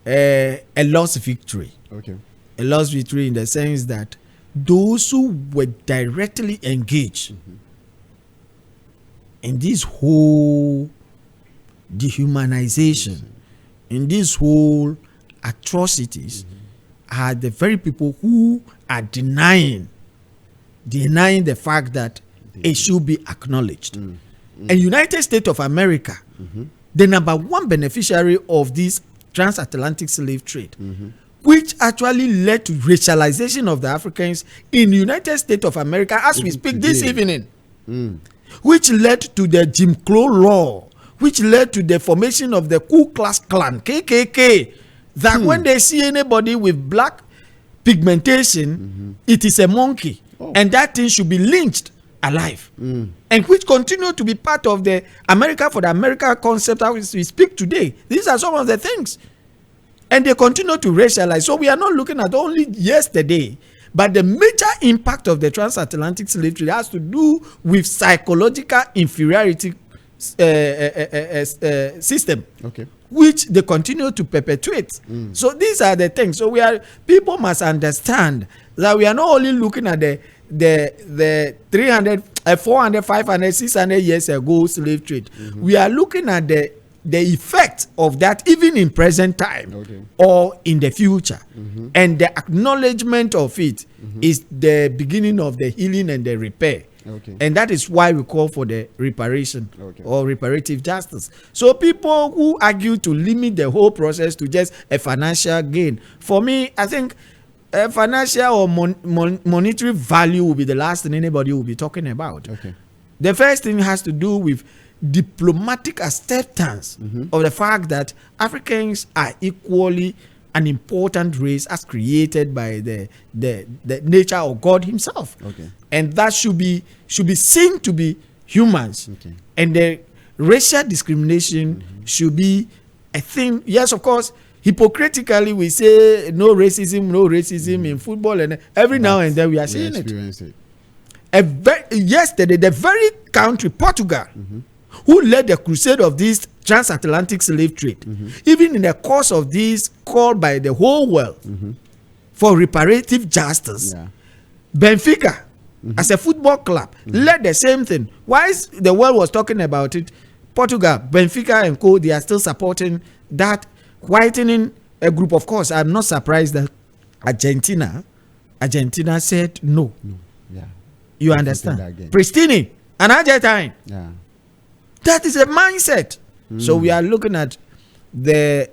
a lost victory. A lost victory in the sense that those who were directly engaged in this whole dehumanization, in this whole atrocities, are the very people who are denying the fact that it should be acknowledged. And United States of America, the number one beneficiary of this transatlantic slave trade, which actually led to racialization of the Africans in the United States of America as we speak this evening, which led to the Jim Crow law, which led to the formation of the Ku Klux Klan, KKK, that when they see anybody with black pigmentation, it is a monkey, and that thing should be lynched alive, and which continue to be part of the America for the America concept as we speak today. These are some of the things, and they continue to racialize. So we are not looking at only yesterday, but the major impact of the transatlantic slave trade has to do with psychological inferiority system, which they continue to perpetuate. So these are the things. So people must understand that we are not only looking at the 300, 400, 500, 600 years ago slave trade. We are looking at the effect of that even in present time or in the future. And the acknowledgement of it is the beginning of the healing and the repair. And that is why we call for the reparation or reparative justice. So people who argue to limit the whole process to just a financial gain, for me, I think financial or monetary value will be the last thing anybody will be talking about. The first thing has to do with diplomatic acceptance of the fact that Africans are equally an important race as created by the nature of God himself. And that should be seen to be humans. And the racial discrimination should be a thing. Yes, of course, hypocritically we say no racism in football, and every now and then we are seeing it. Yesterday, the very country, Portugal, who led the crusade of this transatlantic slave trade, even in the course of this called by the whole world for reparative justice, Benfica, as a football club, led the same thing. Whilst the world was talking about it, Portugal, Benfica and co, they are still supporting that whitening a group. Of course, I'm not surprised that Argentina said no. You understand? Pristine, an Argentine. That is a mindset. So we are looking at the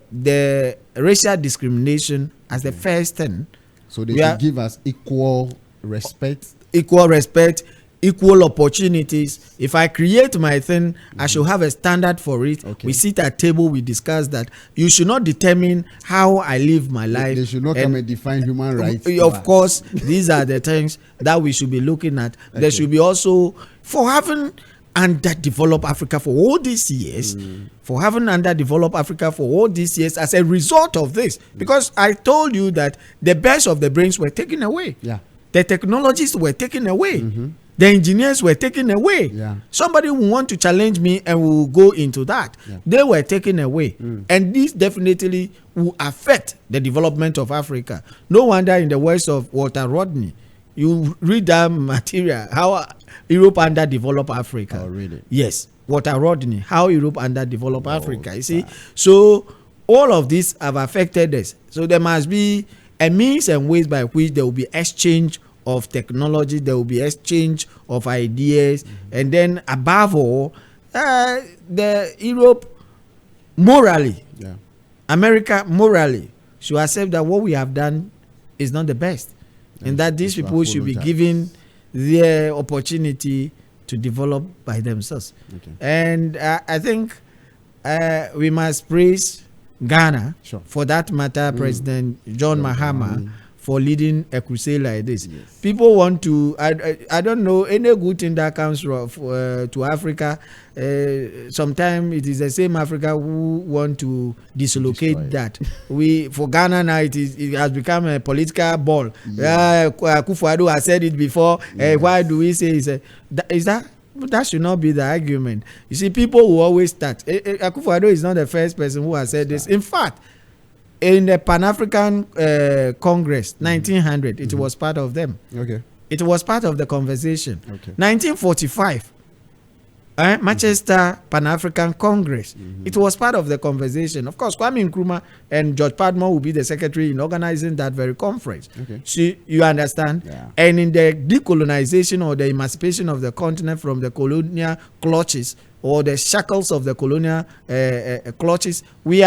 racial discrimination as the first thing. So they should give us equal respect, equal opportunities. If I create my thing, I should have a standard for it. We sit at table, we discuss that. You should not determine how I live my life. They should not come and define human rights. Of course, these are the things that we should be looking at. There should be also, for having underdeveloped Africa for all these years, as a result of this, because I told you that the best of the brains were taken away. The technologies were taken away. The engineers were taken away. Somebody will want to challenge me and we will go into that. They were taken away. And this definitely will affect the development of Africa. No wonder in the words of Walter Rodney, you read that material, how Europe underdeveloped Africa. Yes, Walter Rodney, how Europe underdeveloped Africa. You see, so all of these have affected us. So there must be a means and ways by which there will be exchange of technology, there will be exchange of ideas, and then above all, the Europe morally, America morally should accept that what we have done is not the best, and that these people should be given their opportunity to develop by themselves. And I think we must praise Ghana, for that matter, President John Mahama, for leading a crusade like this. People want to, I don't know, any good thing that comes to Africa, sometimes it is the same Africa who want to dislocate that. For Ghana now, it has become a political ball. Akufo-Addo has said it before. Why do we say is that? That should not be the argument. You see, people will always start. Akufo-Addo is not the first person who has said this. In fact, in the Pan-African Congress, 1900, it was part of them. It was part of the conversation. 1945, Manchester Pan-African Congress. It was part of the conversation. Of course, Kwame Nkrumah and George Padmore will be the secretary in organizing that very conference. Okay. So you understand? Yeah. And in the decolonization or the emancipation of the continent from the colonial clutches or the shackles of the colonial clutches, we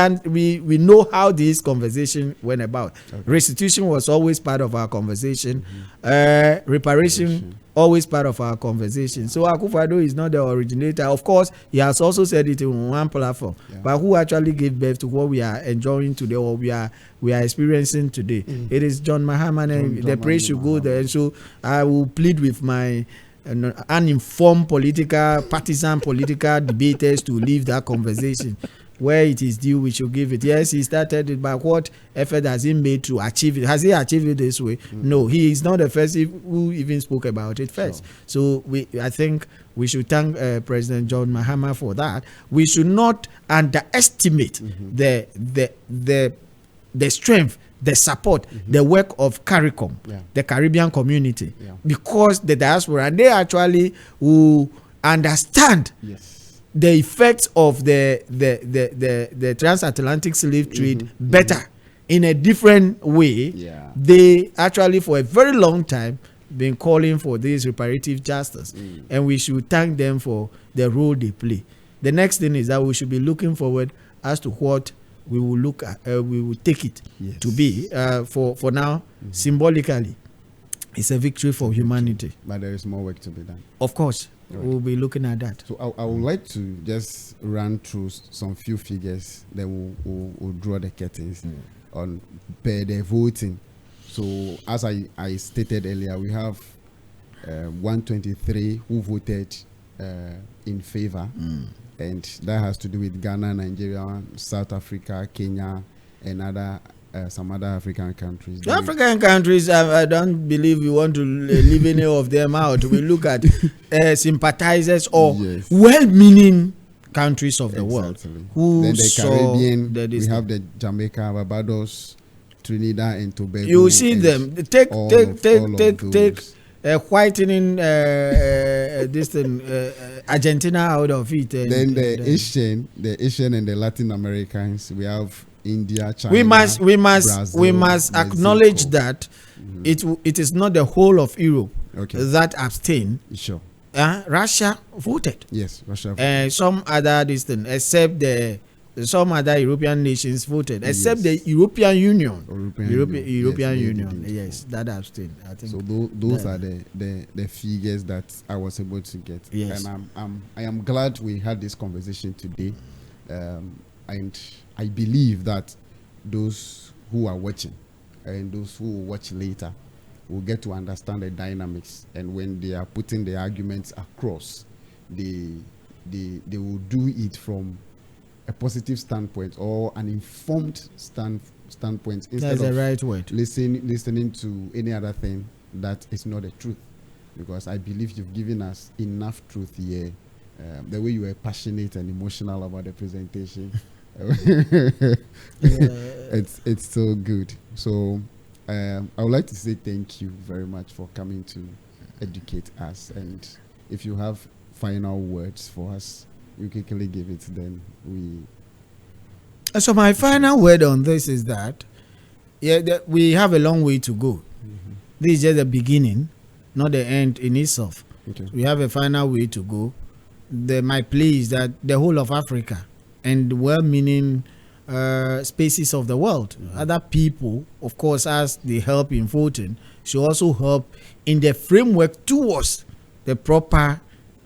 know how this conversation went about. Okay. Restitution was always part of our conversation. Reparation always part of our conversation. So Akufo-Addo is not the originator. Of course, he has also said it in one platform. Yeah. But who actually gave birth to what we are enjoying today or we are experiencing today? It is John Mahama, and the praise should go there. So I will plead with my uninformed partisan political debaters to leave that conversation. Where it is due, we should give it. Yes, he started it, but what effort has he made to achieve it? Has he achieved it this way? No, he is not the first who even spoke about it first. Sure. So I think we should thank President John Mahama for that. We should not underestimate the strength, the support, the work of CARICOM, the Caribbean community, because the diaspora, they actually will understand. Yes. The effects of the transatlantic slave trade better in a different way. Yeah. They actually for a very long time been calling for this reparative justice, and we should thank them for the role they play. The next thing is that we should be looking forward as to what we will look at. We will take it to be for now. Symbolically, it's a victory for humanity. But there is more work to be done. Of course. Right. We'll be looking at that. So I would like to just run through some few figures, then we'll draw the curtains on per the voting. So as I stated earlier, we have 123 who voted in favor, and that has to do with Ghana, Nigeria, South Africa, Kenya, and some other African countries. The African countries, I don't believe we want to leave any of them out. We look at sympathizers or well-meaning countries of the world. Who then the Caribbean, we have the Jamaica, Barbados, Trinidad and Tobago. You see them. Take whitening this thing, Argentina out of it. Then the Asian and the Latin Americans, we have India, China. We must Brazil, acknowledge that it is not the whole of Europe that abstained. Sure. Russia voted. Yes, Russia voted. Some other except some other European nations voted, except the European Union. European Union. Yes, that abstained. I think. So those are the figures that I was able to get. Yes. And I am glad we had this conversation today. And I believe that those who are watching and those who will watch later will get to understand the dynamics, and when they are putting the arguments across, they will do it from a positive standpoint or an informed standpoint instead That's of the right word. listening to any other thing that is not the truth. Because I believe you've given us enough truth here. The way you were passionate and emotional about the presentation. It's so good. So I would like to say thank you very much for coming to educate us, and if you have final words for us, you quickly give it, then so my final word on this is that we have a long way to go. This is just the beginning, not the end in itself. We have a final way to go. My plea is that the whole of Africa and well-meaning spaces of the world, other people, of course, as they help in voting, should also help in the framework towards the proper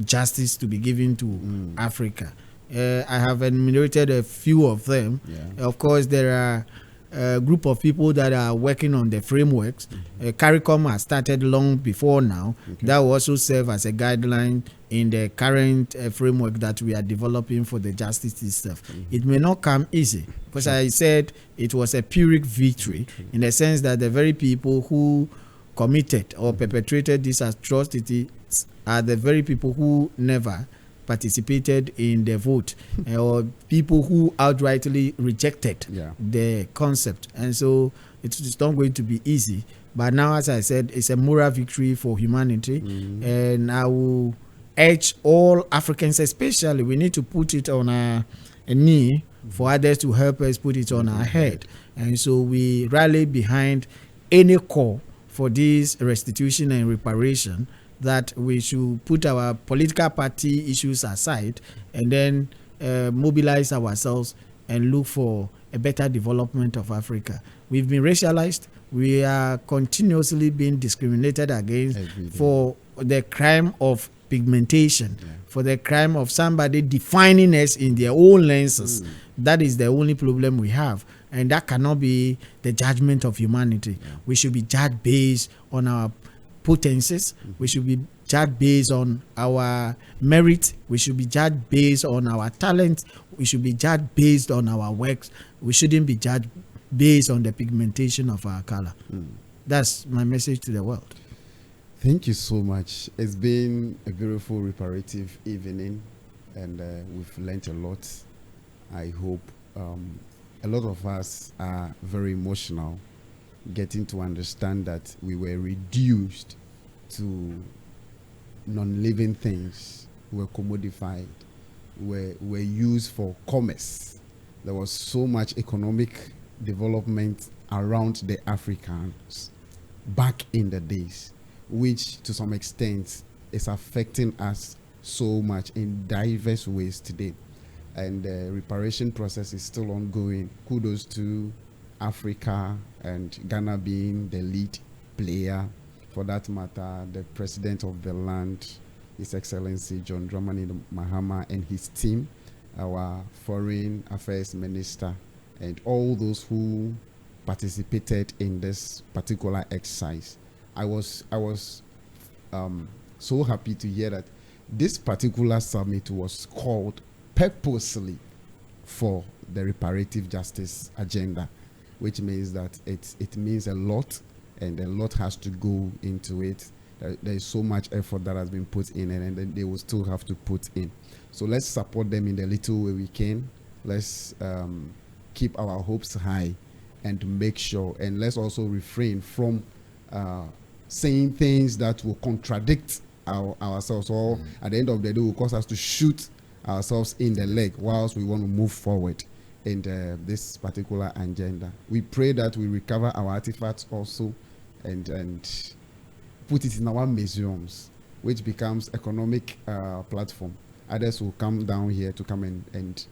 justice to be given to Africa. I have enumerated a few of them. Of course, there are a group of people that are working on the frameworks. CARICOM has started long before now. That will also serve as a guideline in the current framework that we are developing for the justice itself. It may not come easy, because I said it was a Pyrrhic victory in the sense that the very people who committed or perpetrated this atrocity are the very people who never participated in the vote or people who outrightly rejected the concept, and so it's not going to be easy. But now, as I said, it's a moral victory for humanity, and I will urge all Africans, especially, we need to put it on a knee for others to help us put it on our head. And so we rally behind any call for this restitution and reparation, that we should put our political party issues aside and then mobilize ourselves and look for a better development of Africa. We've been racialized. We are continuously being discriminated against for the crime of pigmentation, for the crime of somebody defining us in their own lenses. That is the only problem we have. And that cannot be the judgment of humanity. We should be judged based on our potencies. We should be judged based on our merit. We should be judged based on our talent. We should be judged based on our works. We shouldn't be judged based on the pigmentation of our color. That's my message to the world. Thank you so much. It's been a beautiful reparative evening, and we've learned a lot. I hope a lot of us are very emotional, getting to understand that we were reduced to non-living things, were commodified, were used for commerce. There was so much economic development around the Africans back in the days, which to some extent is affecting us so much in diverse ways today. And the reparation process is still ongoing. Kudos to Africa and Ghana being the lead player. For that matter, the president of the land, His Excellency John Dramani Mahama, and his team, our foreign affairs minister, and all those who participated in this particular exercise. I was so happy to hear that this particular summit was called purposely for the reparative justice agenda, which means that it means a lot, and a lot has to go into it. There is so much effort that has been put in, and then they will still have to put in. So let's support them in the little way we can. Let's keep our hopes high and make sure, and let's also refrain from saying things that will contradict ourselves, or at the end of the day will cause us to shoot ourselves in the leg whilst we want to move forward in this particular agenda. We pray that we recover our artifacts also, and put it in our museums, which becomes economic platform. Others will come down here to come and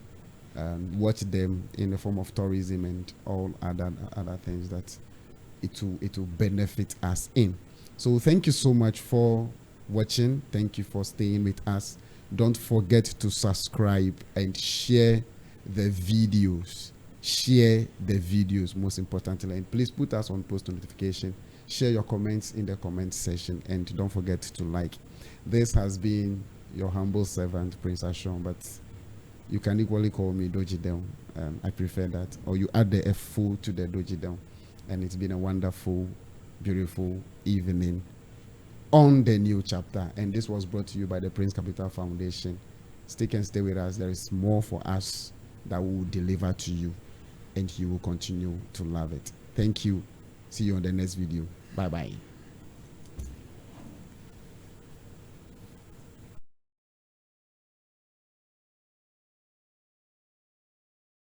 watch them in the form of tourism and all other things that it will benefit us in. So thank you so much for watching. Thank you for staying with us. Don't forget to subscribe and share the videos. Share the videos, most importantly, and please put us on post notification. Share your comments in the comment section, and don't forget to like. This has been your humble servant, Prince Ashon, but you can equally call me Doji Del. I prefer that, or you add the F-full to the Doji Del. And it's been a wonderful, beautiful evening on the new chapter, and this was brought to you by the Prince Capital Foundation. Stick and stay with us. There is more for us that we will deliver to you, and you will continue to love it. Thank you. See you on the next video. Bye bye.